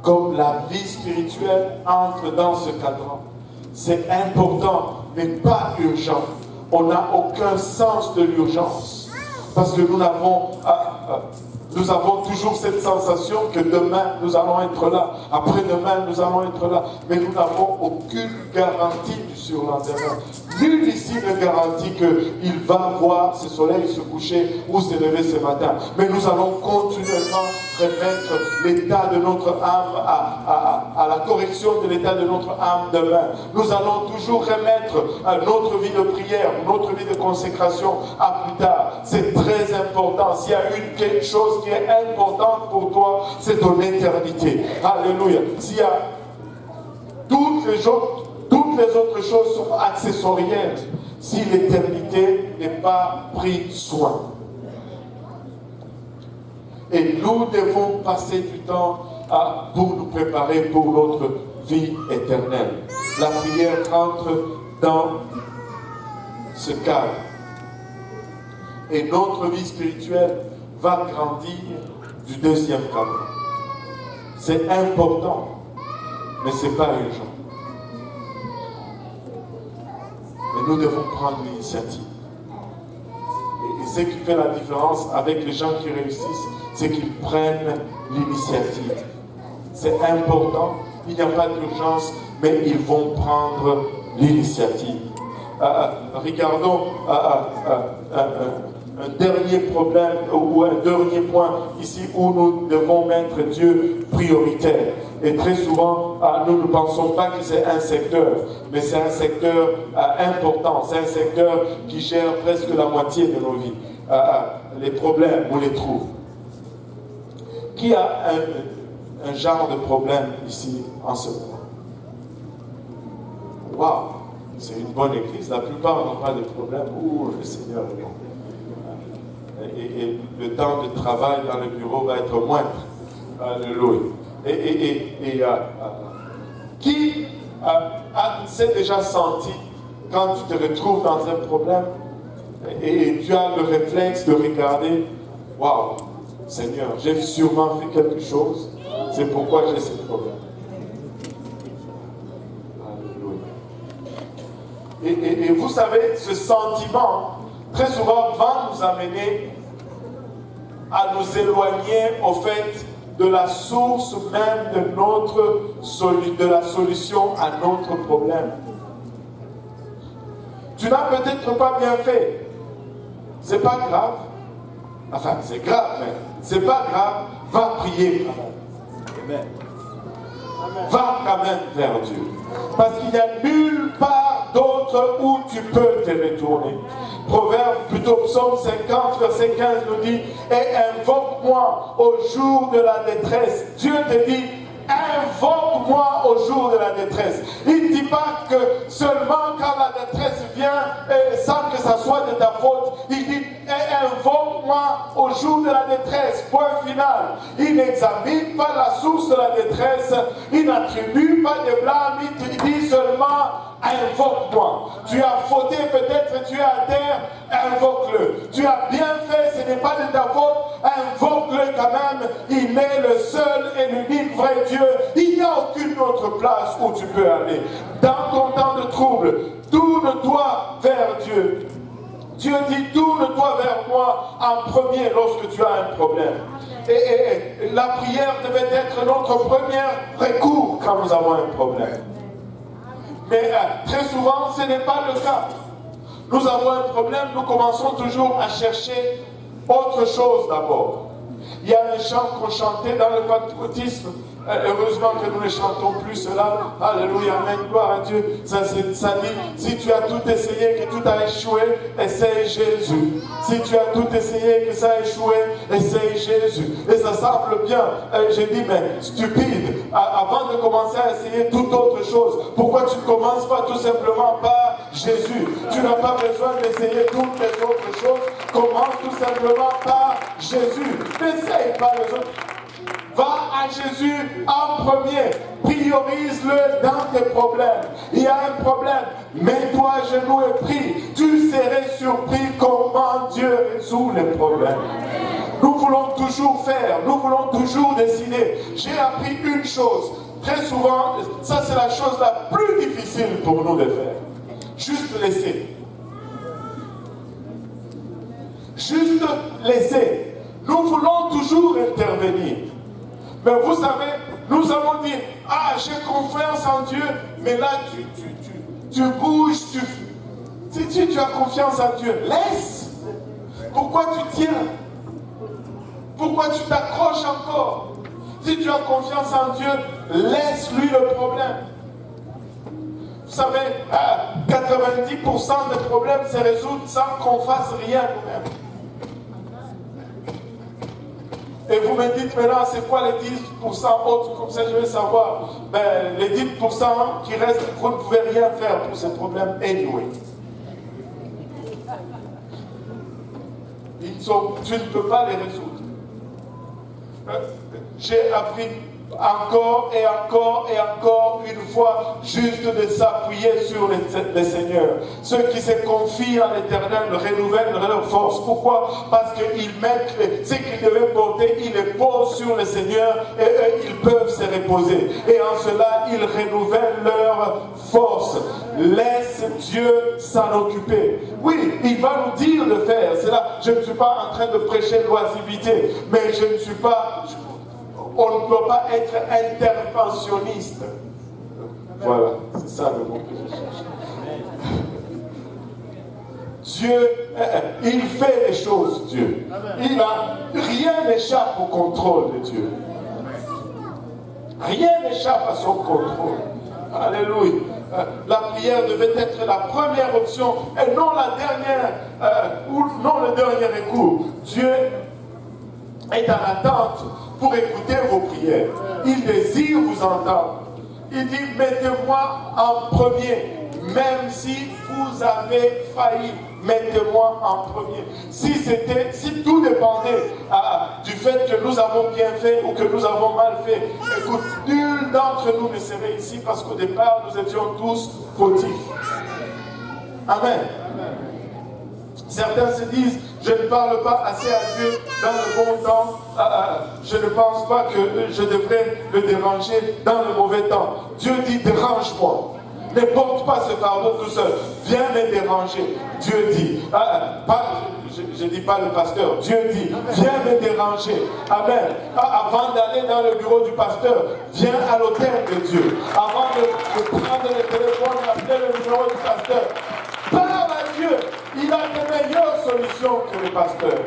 Comme la vie spirituelle entre dans ce cadran. C'est important, mais pas urgent. On n'a aucun sens de l'urgence. Parce que nous avons toujours cette sensation que demain, nous allons être là. Après-demain, nous allons être là. Mais nous n'avons aucune garantie du surlendemain. Nul ici ne garantit qu'il va voir ce soleil se coucher ou se lever ce matin. Mais nous allons continuellement remettre l'état de notre âme à la correction de l'état de notre âme demain. Nous allons toujours remettre notre vie de prière, notre vie de consécration à plus tard. C'est très important. S'il y a quelque chose qui est importante pour toi, c'est ton éternité. Alléluia. S'il y a toutes les autres choses sont accessoires si l'éternité n'est pas prise soin. Et nous devons passer du temps pour nous préparer pour notre vie éternelle. La prière entre dans ce cadre. Et notre vie spirituelle va grandir du deuxième cadre. C'est important, mais ce n'est pas urgent. Mais nous devons prendre l'initiative. Et ce qui fait la différence avec les gens qui réussissent, c'est qu'ils prennent l'initiative. C'est important, il n'y a pas d'urgence, mais ils vont prendre l'initiative. Regardons dernier problème ou un dernier point ici où nous devons mettre Dieu prioritaire. Et très souvent, nous ne pensons pas que c'est un secteur, mais c'est un secteur important, c'est un secteur qui gère presque la moitié de nos vies. Les problèmes ou les trous. Qui a un genre de problème ici en ce moment? Waouh, c'est une bonne église. La plupart n'ont pas de problème. Ouh, le Seigneur est bon. Et le temps de travail dans le bureau va être moindre. Alléluia. Qui s'est déjà senti quand tu te retrouves dans un problème et tu as le réflexe de regarder, waouh, Seigneur, j'ai sûrement fait quelque chose, c'est pourquoi j'ai ce problème. Alléluia. Et vous savez, ce sentiment, très souvent, va nous amener à nous éloigner, au fait, de la source même de la solution à notre problème. Tu n'as peut-être pas bien fait. C'est pas grave. Enfin, c'est grave, mais c'est pas grave. Va prier quand même. Amen. Va quand même vers Dieu. Parce qu'il n'y a nulle part d'autre où tu peux te retourner. Psaume 50, verset 15 nous dit: et invoque-moi au jour de la détresse. Dieu te dit: invoque-moi au jour de la détresse. Il ne dit pas que seulement quand la détresse vient, sans que ça soit de ta faute. Il dit: invoque-moi au jour de la détresse. Point final. Il n'examine pas la source de la détresse. Il n'attribue pas de blâme. Il te dit seulement: invoque-moi. Tu as fauté peut-être, tu es à terre, invoque-le. Tu as bien fait, ce n'est pas de ta faute, invoque-le quand même. Il est le seul et l'unique vrai Dieu. Il n'y a aucune autre place où tu peux aller. Dans ton temps de trouble, tourne-toi vers Dieu. Dieu dit: tourne-toi vers moi en premier lorsque tu as un problème. Et la prière devait être notre premier recours quand nous avons un problème. Mais très souvent, ce n'est pas le cas. Nous avons un problème, nous commençons toujours à chercher autre chose d'abord. Il y a un chant qu'on chantait dans le pentecôtisme. Heureusement que nous ne chantons plus cela. Alléluia, amen, gloire à Dieu. Ça dit: si tu as tout essayé, que tout a échoué, essaye Jésus. Si tu as tout essayé, que ça a échoué, essaye Jésus. Et ça semble bien. J'ai dit: mais stupide, avant de commencer à essayer toute autre chose, pourquoi tu ne commences pas tout simplement par Jésus? Tu n'as pas besoin d'essayer toutes les autres choses. Commence tout simplement par Jésus. N'essaye pas les autres. Va à Jésus en premier. Priorise-le dans tes problèmes. Il y a un problème. Mets-toi à genoux et prie. Tu serais surpris comment Dieu résout les problèmes. Nous voulons toujours faire. Nous voulons toujours décider. J'ai appris une chose. Très souvent, ça c'est la chose la plus difficile pour nous de faire. Juste laisser. Juste laisser. Nous voulons toujours intervenir. Mais vous savez, nous allons dire: ah, j'ai confiance en Dieu, mais là tu bouges, si tu as confiance en Dieu, laisse. Pourquoi tu tiens? Pourquoi tu t'accroches encore? Si tu as confiance en Dieu, laisse-lui le problème. Vous savez, 90% des problèmes se résoudent sans qu'on fasse rien nous-mêmes. Et vous me dites maintenant, c'est quoi les 10% autres? Comme ça, je vais savoir. Ben, les 10% qui restent, vous ne pouvez rien faire pour ces problèmes anyway. Tu ne peux pas les résoudre. J'ai appris encore et encore et encore une fois juste de s'appuyer sur le Seigneur. Ceux qui se confient en l'Éternel renouvellent leur force. Pourquoi? Parce qu'ils mettent ce qu'ils devaient porter, ils les posent sur le Seigneur et eux, ils peuvent se reposer. Et en cela, ils renouvellent leur force. Laisse Dieu s'en occuper. Oui, il va nous dire de faire cela. Je ne suis pas en train de prêcher l'oisivité, mais je ne suis pas... On ne peut pas être interventionniste. Voilà, c'est ça le mot que je cherche. Dieu, il fait les choses, Dieu. Rien n'échappe au contrôle de Dieu. Rien n'échappe à son contrôle. Alléluia. La prière devait être la première option et non la dernière, ou non le dernier recours. Dieu est en attente pour écouter vos prières. Il désire vous entendre. Il dit, mettez-moi en premier, même si vous avez failli. Mettez-moi en premier. Si tout dépendait du fait que nous avons bien fait ou que nous avons mal fait, écoute, nul d'entre nous ne serait ici parce qu'au départ, nous étions tous fautifs. Amen. Certains se disent, je ne parle pas assez à Dieu dans le bon temps, je ne pense pas que je devrais le déranger dans le mauvais temps. Dieu dit, dérange-moi. Ne porte pas ce fardeau tout seul. Viens me déranger. Dieu dit. Je ne dis pas le pasteur. Dieu dit. Viens me déranger. Amen. Avant d'aller dans le bureau du pasteur, viens à l'hôtel de Dieu. Avant de prendre le téléphone, d'appeler le bureau du pasteur. Parle à Dieu. Il a de meilleures solutions que le pasteur.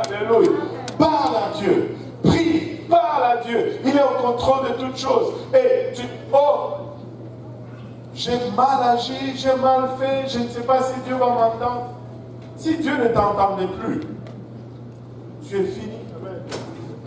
Alléluia. Parle à Dieu. Prie. Parle à Dieu. Il est au contrôle de toutes choses. Et j'ai mal agi, j'ai mal fait, je ne sais pas si Dieu va m'entendre. Si Dieu ne t'entendait plus, tu es fini.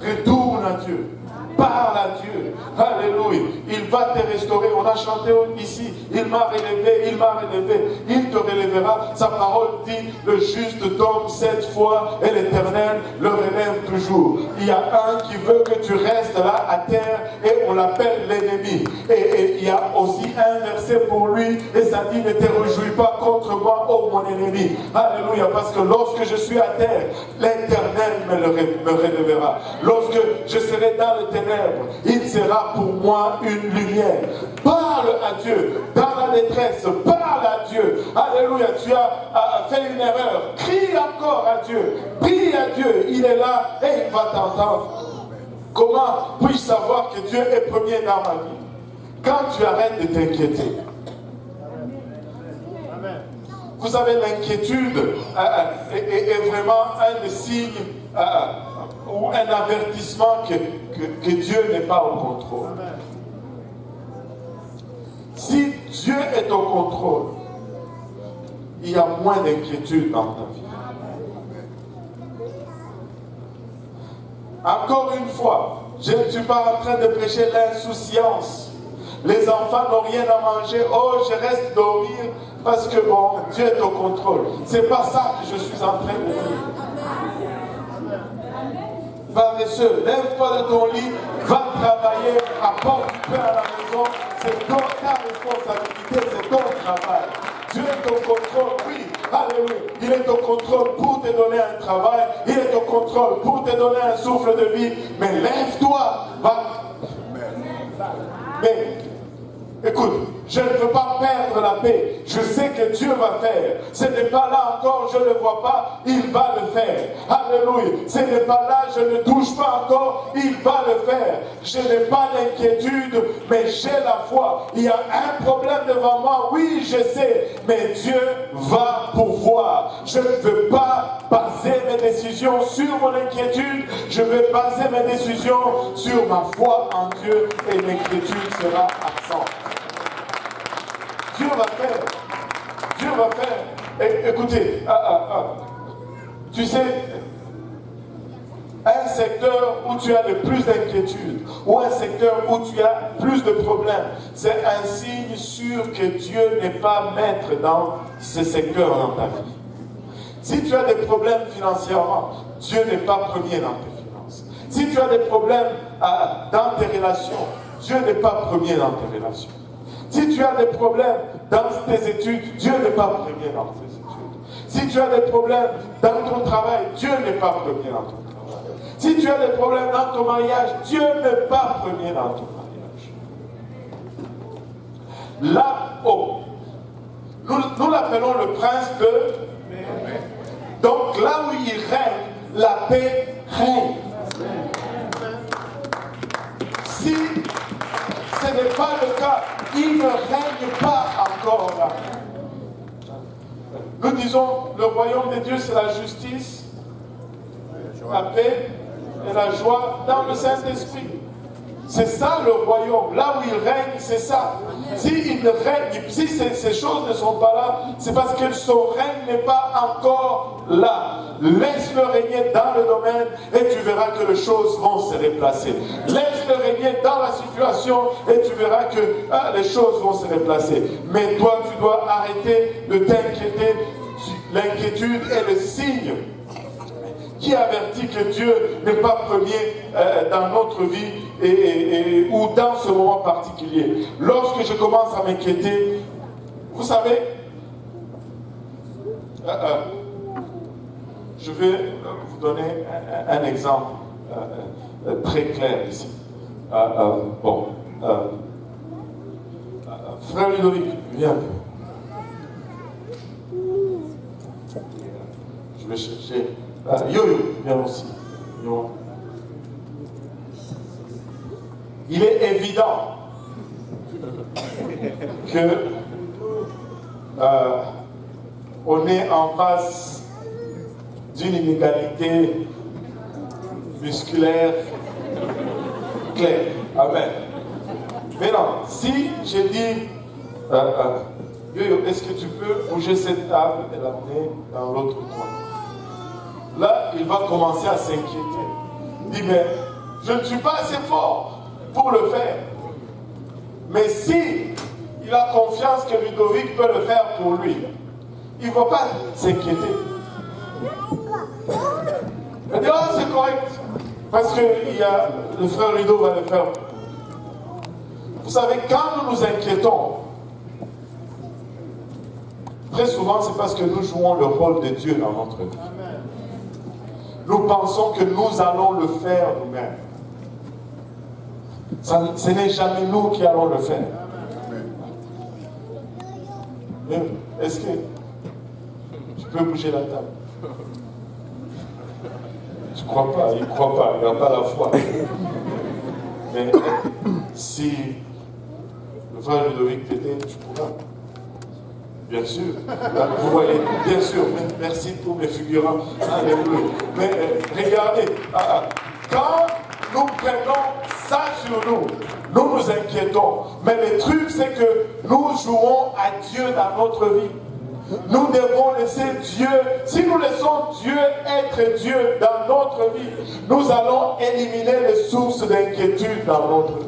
Retourne à Dieu. Parle à Dieu. Alléluia. Il va te restaurer. On a chanté ici. Il m'a relevé, il m'a relevé. Il te relèvera. Sa parole dit, le juste tombe 7 fois et l'Éternel le relève toujours. Il y a un qui veut que tu restes là à terre et on l'appelle l'ennemi. Et il y a aussi un verset pour lui et ça dit, ne te réjouis pas contre moi, ô mon ennemi. Alléluia. Parce que lorsque je suis à terre, l'Éternel me relèvera. Lorsque je serai dans le ténèbre, il sera pour moi une lumière. Parle à Dieu dans la détresse, parle à Dieu. Alléluia, tu as fait une erreur, crie encore à Dieu, prie à Dieu, il est là et il va t'entendre. Comment puis-je savoir que Dieu est premier dans ma vie? Quand tu arrêtes de t'inquiéter. Vous savez, l'inquiétude est vraiment un des signes ou un avertissement que Dieu n'est pas au contrôle. Si Dieu est au contrôle, il y a moins d'inquiétude dans ta vie. Encore une fois, je ne suis pas en train de prêcher l'insouciance. Les enfants n'ont rien à manger. Oh, je reste dormir parce que bon, Dieu est au contrôle. C'est pas ça que je suis en train de dire. Paresseux, lève-toi de ton lit, va travailler, apporte du pain à la maison. C'est ta responsabilité, c'est ton travail. Dieu est au contrôle, oui. Alléluia. Il est au contrôle pour te donner un travail. Il est au contrôle pour te donner un souffle de vie. Mais lève-toi, va. Mais écoute, je ne veux pas perdre la paix. Je sais que Dieu va faire. Ce n'est pas là encore, je ne le vois pas, il va le faire. Alléluia. Ce n'est pas là, je ne touche pas encore, il va le faire. Je n'ai pas d'inquiétude, mais j'ai la foi. Il y a un problème devant moi, oui, je sais, mais Dieu va pourvoir. Je ne veux pas baser mes décisions sur mon inquiétude, je vais baser mes décisions sur ma foi en Dieu et l'inquiétude sera absente. Dieu va faire. Dieu va faire. Et, écoutez, tu sais, un secteur où tu as le plus d'inquiétude, ou un secteur où tu as plus de problèmes, c'est un signe sûr que Dieu n'est pas maître dans ce secteur dans ta vie. Si tu as des problèmes financièrement, Dieu n'est pas premier dans tes finances. Si tu as des problèmes dans tes relations, Dieu n'est pas premier dans tes relations. Si tu as des problèmes dans tes études, Dieu n'est pas premier dans tes études. Si tu as des problèmes dans ton travail, Dieu n'est pas premier dans ton travail. Si tu as des problèmes dans ton mariage, Dieu n'est pas premier dans ton mariage. Là-haut, nous l'appelons le prince de... Donc là où il règne, la paix règne. Si ce n'est pas le cas, il ne règne pas encore là. Nous disons, le royaume de Dieu, c'est la justice, la paix et la joie dans le Saint-Esprit. C'est ça le royaume. Là où il règne, c'est ça. S'il ne règne, si ces choses ne sont pas là, c'est parce que son règne n'est pas encore là. Laisse-le régner dans le domaine et tu verras que les choses vont se déplacer. Laisse-le régner dans la situation et tu verras que les choses vont se déplacer. Mais toi, tu dois arrêter de t'inquiéter. L'inquiétude est le signe qui avertit que Dieu n'est pas premier dans notre vie ou dans ce moment particulier. Lorsque je commence à m'inquiéter, vous savez, je vais vous donner un exemple très clair ici. Frère Ludovic, viens. Je vais chercher. Yo-Yo, viens aussi. Yo. Il est évident que on est en face d'une inégalité musculaire claire. Amen. Mais non, si je dis Yo-Yo, est-ce que tu peux bouger cette table et l'amener dans l'autre coin? Là, il va commencer à s'inquiéter. Il dit, mais je ne suis pas assez fort pour le faire. Mais si il a confiance que Ludovic peut le faire pour lui, il ne va pas s'inquiéter. Il dit, oh, c'est correct. Parce que le frère Ludo va le faire. Vous savez, quand nous nous inquiétons, très souvent, c'est parce que nous jouons le rôle de Dieu dans notre vie. Nous pensons que nous allons le faire nous-mêmes. Ce n'est jamais nous qui allons le faire. Est-ce que tu peux bouger la table? Tu ne crois pas, il ne croit pas, il n'a pas la foi. Mais si le frère Ludovic t'aidait, tu pourras. Bien sûr, vous voyez, bien sûr, merci pour mes figurants. Alléluia. Mais regardez, quand nous prenons ça sur nous, nous nous inquiétons. Mais le truc, c'est que nous jouons à Dieu dans notre vie. Nous devons laisser Dieu, si nous laissons Dieu être Dieu dans notre vie, nous allons éliminer les sources d'inquiétude dans notre vie.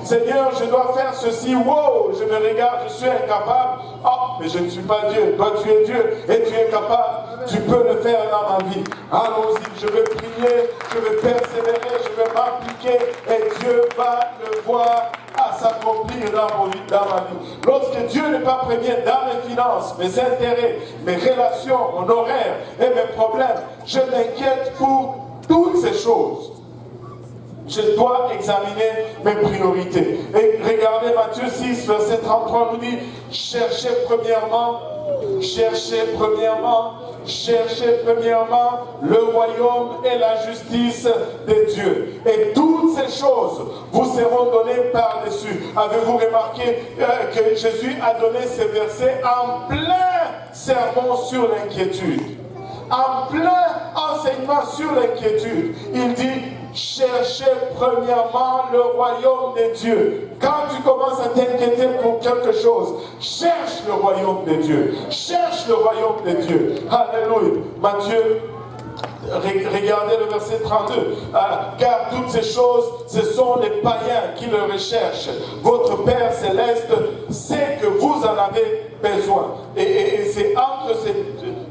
Seigneur, je dois faire ceci. Wow, je me regarde, je suis incapable. Oh, mais je ne suis pas Dieu. Toi, tu es Dieu et tu es capable. Tu peux le faire dans ma vie. Allons-y, je vais prier, je vais persévérer, je vais m'appliquer et Dieu va le voir à s'accomplir dans ma vie. Lorsque Dieu n'est pas premier dans mes finances, mes intérêts, mes relations, mon horaire et mes problèmes, je m'inquiète pour toutes ces choses. Je dois examiner mes priorités. Et regardez Matthieu 6, verset 33 nous dit, cherchez premièrement le royaume et la justice de Dieu. Et toutes ces choses vous seront données par-dessus. Avez-vous remarqué que Jésus a donné ces versets en plein sermon sur l'inquiétude? En plein enseignement sur l'inquiétude. Il dit, cherchez premièrement le royaume de Dieu. Quand tu commences à t'inquiéter pour quelque chose, cherche le royaume de Dieu. Cherche le royaume de Dieu. Alléluia. Matthieu, regardez le verset 32. Car toutes ces choses, ce sont les païens qui le recherchent. Votre Père Céleste sait que vous en avez besoin. Et c'est entre ces...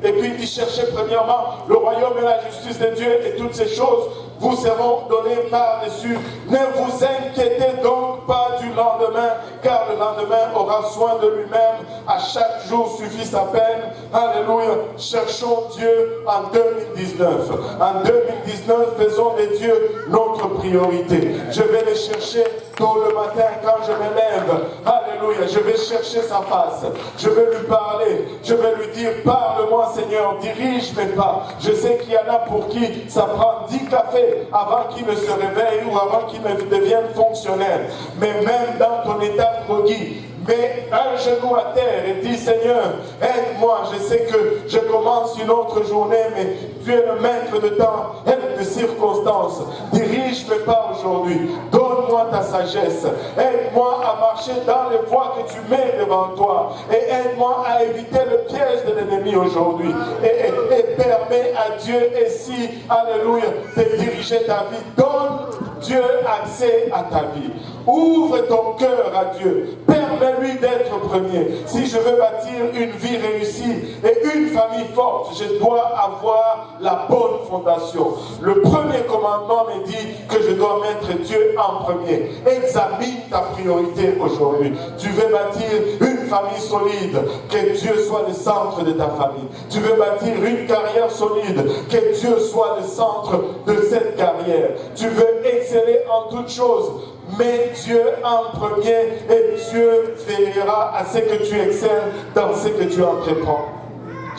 Et puis il dit, cherchez premièrement le royaume et la justice de Dieu et toutes ces choses vous seront données par-dessus. Ne vous inquiétez donc pas du lendemain, car le lendemain aura soin de lui-même. À chaque jour suffit sa peine. Alléluia. Cherchons Dieu en 2019. En 2019, faisons de Dieu notre priorité. Je vais les chercher tôt le matin quand je me lève. Alléluia. Je vais chercher sa face. Je vais lui parler. Je vais lui dire, parle-moi Seigneur, dirige mes pas. Je sais qu'il y en a pour qui ça prend 10 cafés avant qu'il ne se réveille ou avant qu'il ne devienne fonctionnaire. Mais même dans ton état groggy, mets un genou à terre et dis Seigneur, aide-moi. Je sais que je commence une autre journée, mais tu es le maître de temps et de circonstances. Dirige mes pas aujourd'hui. Donne-moi ta sagesse. Aide-moi à marcher dans les voies que tu mets devant toi. Et aide-moi à éviter le piège de l'ennemi aujourd'hui. Et permets à Dieu ici, alléluia, de diriger ta vie. Donne Dieu accès à ta vie. Ouvre ton cœur à Dieu. Permets-lui d'être premier. Si je veux bâtir une vie réussie et une famille forte, je dois avoir la bonne fondation. Le premier commandement me dit que je dois mettre Dieu en premier. Examine ta priorité aujourd'hui. Tu veux bâtir une famille solide, que Dieu soit le centre de ta famille. Tu veux bâtir une carrière solide, que Dieu soit le centre de cette carrière. Tu veux exceller en toutes choses. Mets Dieu en premier et Dieu veillera à ce que tu excelles dans ce que tu entreprends.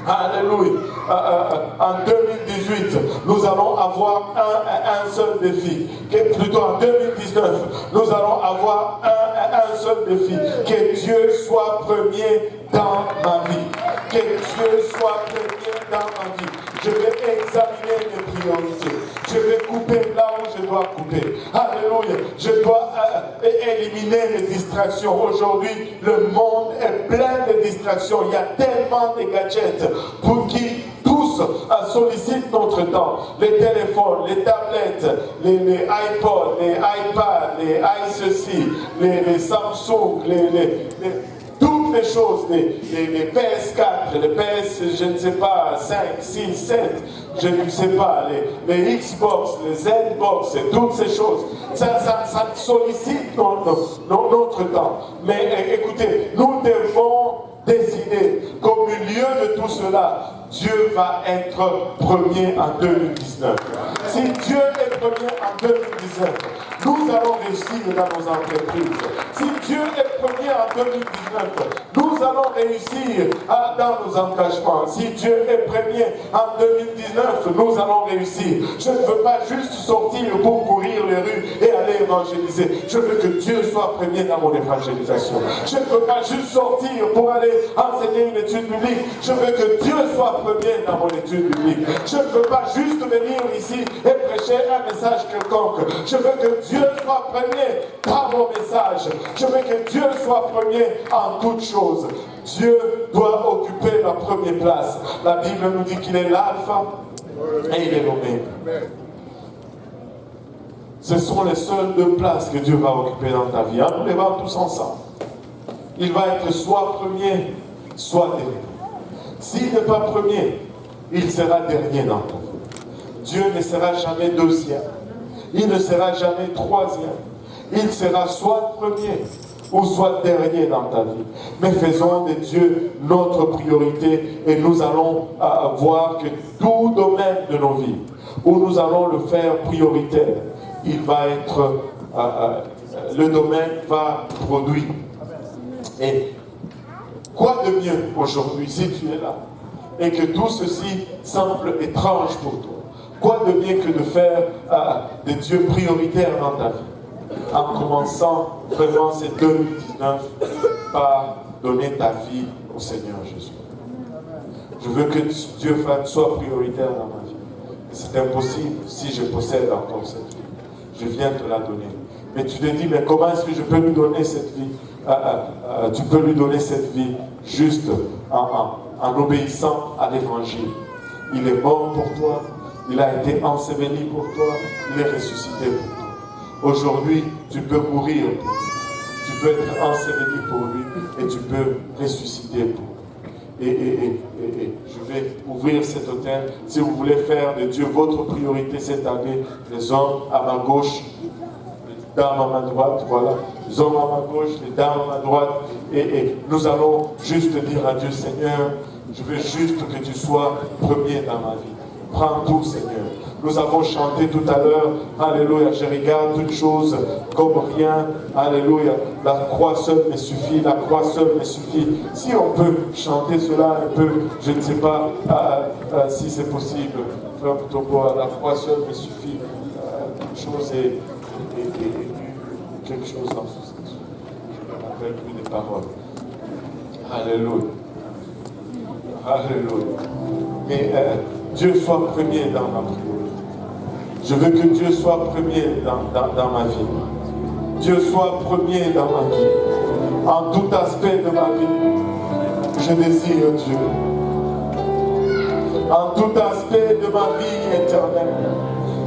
Alléluia. En 2018, nous allons avoir un seul défi. Plutôt en 2019, nous allons avoir un seul défi. Que Dieu soit premier dans ma vie. Que Dieu soit premier dans ma vie. Je vais examiner mes priorités. Je vais couper là où je dois couper. Alléluia. Je dois éliminer les distractions. Aujourd'hui, le monde est plein de distractions. Il y a tellement de gadgets pour qui tous sollicitent notre temps. Les téléphones, les tablettes, les iPods, les iPads, les iCeci, les Samsung, toutes les choses, les PS4, les PS, je ne sais pas, 5, 6, 7, je ne sais pas, les Xbox, les Zbox, et toutes ces choses, ça sollicite notre temps. Mais écoutez, nous devons décider qu'au milieu de tout cela, Dieu va être premier en 2019. Si Dieu est premier en 2019, nous allons réussir dans nos entreprises. Si Dieu est premier en 2019, nous allons réussir dans nos engagements. Si Dieu est premier en 2019, nous allons réussir. Je ne veux pas juste sortir pour courir les rues et aller évangéliser. Je veux que Dieu soit premier dans mon évangélisation. Je ne veux pas juste sortir pour aller enseigner une étude biblique. Je veux que Dieu soit premier dans mon étude biblique. Je ne veux pas juste venir ici et prêcher un message quelconque. Je veux que Dieu soit premier dans mon message. Je veux que Dieu soit premier en toutes choses. Dieu doit occuper la première place. La Bible nous dit qu'il est l'alpha et il est l'oméga. Ce sont les seules deux places que Dieu va occuper dans ta vie. Nous les levons tous ensemble. Il va être soit premier, soit dernier. S'il n'est pas premier, il sera dernier dans ta vie. Dieu ne sera jamais deuxième. Il ne sera jamais troisième. Il sera soit premier ou soit dernier dans ta vie. Mais faisons de Dieu notre priorité et nous allons voir que tout domaine de nos vies où nous allons le faire prioritaire, il va être, le domaine va produire. Et quoi de mieux aujourd'hui si tu es là et que tout ceci semble étrange pour toi? Quoi de mieux que de faire de Dieu prioritaire dans ta vie? En commençant vraiment cette 2019 par donner ta vie au Seigneur Jésus. Je veux que Dieu soit prioritaire dans ma vie. Et c'est impossible si je possède encore cette vie. Je viens te la donner. Mais tu te dis, mais comment est-ce que je peux lui donner cette vie? Tu peux lui donner cette vie juste en obéissant à l'évangile. Il est mort pour toi. Il a été enseveli pour toi. Il est ressuscité pour toi. Aujourd'hui, tu peux mourir pour lui. Tu peux être enseveli pour lui et tu peux ressusciter pour lui. Et je vais ouvrir cet hôtel. Si vous voulez faire de Dieu votre priorité cette année, les hommes à ma gauche, les dames à ma droite, voilà. Les hommes à ma gauche, les dames à ma droite. Et nous allons juste dire à Dieu, Seigneur, je veux juste que tu sois premier dans ma vie. Prends tout, Seigneur. Nous avons chanté tout à l'heure, Alléluia, je regarde toutes choses comme rien, Alléluia, la croix seule me suffit, la croix seule me suffit. Si on peut chanter cela un peu, je ne sais pas si c'est possible, Frère Tobo, la croix seule me suffit, quelque chose est quelque chose dans ce sens. rappelle plus des paroles. Alléluia. Alléluia. Mais Dieu soit premier dans ma prière. Je veux que Dieu soit premier dans ma vie. Dieu soit premier dans ma vie. En tout aspect de ma vie, je désire Dieu. En tout aspect de ma vie éternelle,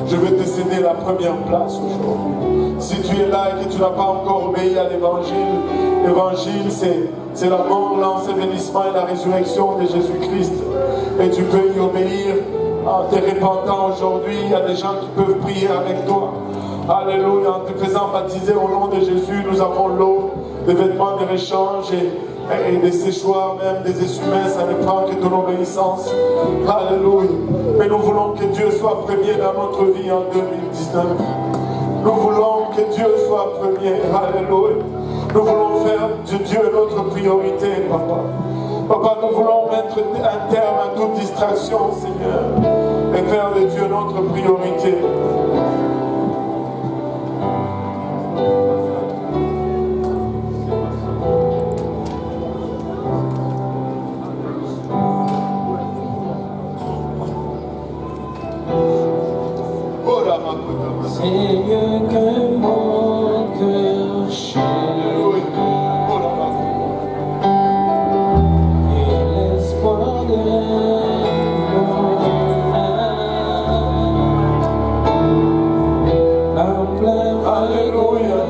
je veux te céder la première place aujourd'hui. Si tu es là et que tu n'as pas encore obéi à l'évangile, l'évangile c'est la mort, l'ensevelissement et la résurrection de Jésus-Christ. Et tu peux y obéir en te répandant aujourd'hui. Il y a des gens qui peuvent prier avec toi. Alléluia. En te faisant baptiser au nom de Jésus, nous avons l'eau, des vêtements de réchange et des séchoirs, même des essuie-mains. Ça ne prend que ton obéissance. Alléluia. Mais nous voulons que Dieu soit premier dans notre vie en 2019. Nous voulons que Dieu soit premier. Alléluia. Nous voulons faire de Dieu notre priorité, Papa. Papa, nous voulons mettre un terme à toute distraction, Seigneur, et faire de Dieu notre priorité. Seigneur, que mon cœur chérit et l'espoir de mon âme, en plein Alléluia.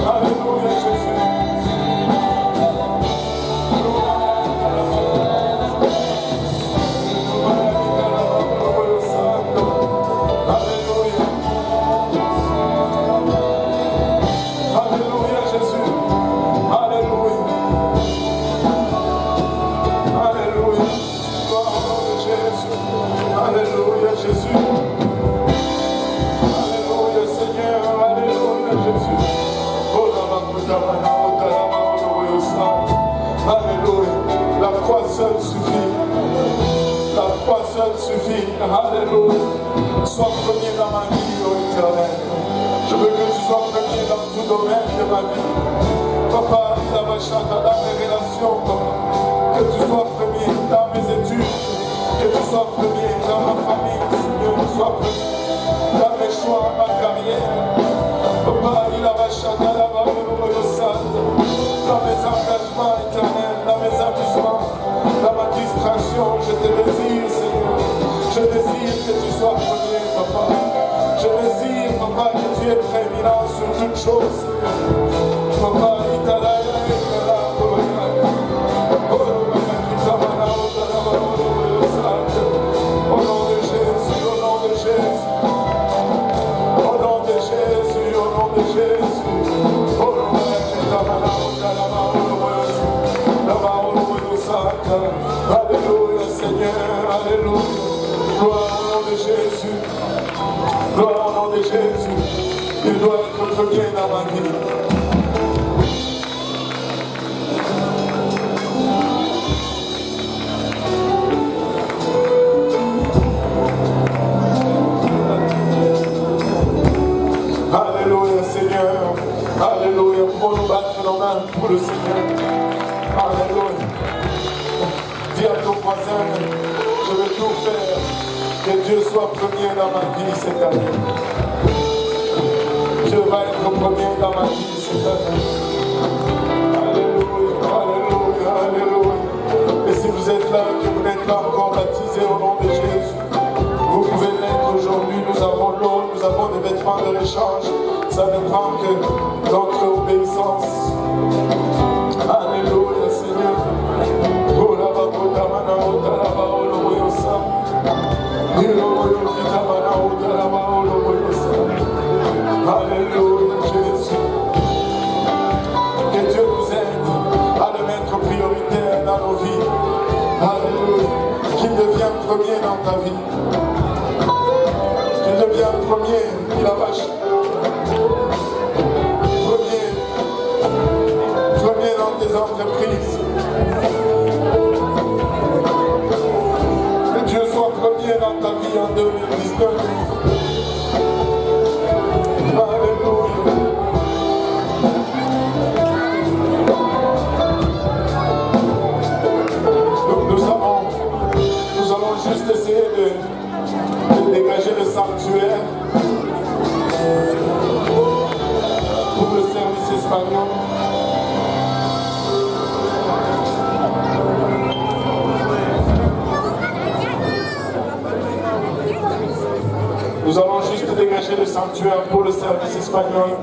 Alléluia, Jésus. Alléluia, Jésus. Alléluia. Alléluia. Gloire au nom de Jésus. Alléluia, Jésus. Alléluia, Seigneur. Alléluia, Jésus. Alléluia. La croix seule suffit. La croix seule suffit. Alléluia. Sois premier dans ma vie, ô Éternel. Je veux que tu sois premier dans tout domaine de ma vie. Papa, dans mes relations, papa. Que tu sois premier dans mes études. Que tu sois premier dans ma famille, Seigneur. Que tu sois premier dans mes choix, ma carrière. Papa, il a rachat dans mes engagements éternels, dans mes amusements, dans ma distraction, je te désire, Seigneur. Je désire que tu sois premier, papa. Je désire, papa, que tu es prééminent sur toutes choses, Seigneur. Papa, au nom de Jésus, au nom de Jésus. Au nom de Jésus, au nom de Jésus. Au nom de Alléluia, Seigneur, alléluia. Gloire au nom de Jésus. Gloire au nom de Jésus. Il doit être premier dans ma vie. Alléluia, Seigneur. Alléluia. Pour nous battre nos mains pour le Seigneur. Alléluia. Dis à ton voisin, je vais tout faire que Dieu soit premier dans ma vie cette année. Dieu va être premier dans ma vie cette année. Alléluia, alléluia, alléluia. Et si vous êtes là, que vous n'êtes pas encore baptisé au nom de Jésus, vous pouvez l'être aujourd'hui. Nous avons l'eau, nous avons des vêtements de l'échange. Ça ne prend que notre obéissance. Alléluia, Seigneur. Alléluia, Jésus. Que Dieu nous aide à le mettre prioritaire dans nos vies. Alléluia. Qu'il devienne premier dans ta vie. Qu'il devienne premier, il a vache. Premier dans tes entreprises. Que Dieu soit premier dans ta vie en 2019. Alléluia. Donc nous allons juste essayer de dégager le sanctuaire pour le service espagnol. Nous allons juste dégager le sanctuaire pour le service espagnol.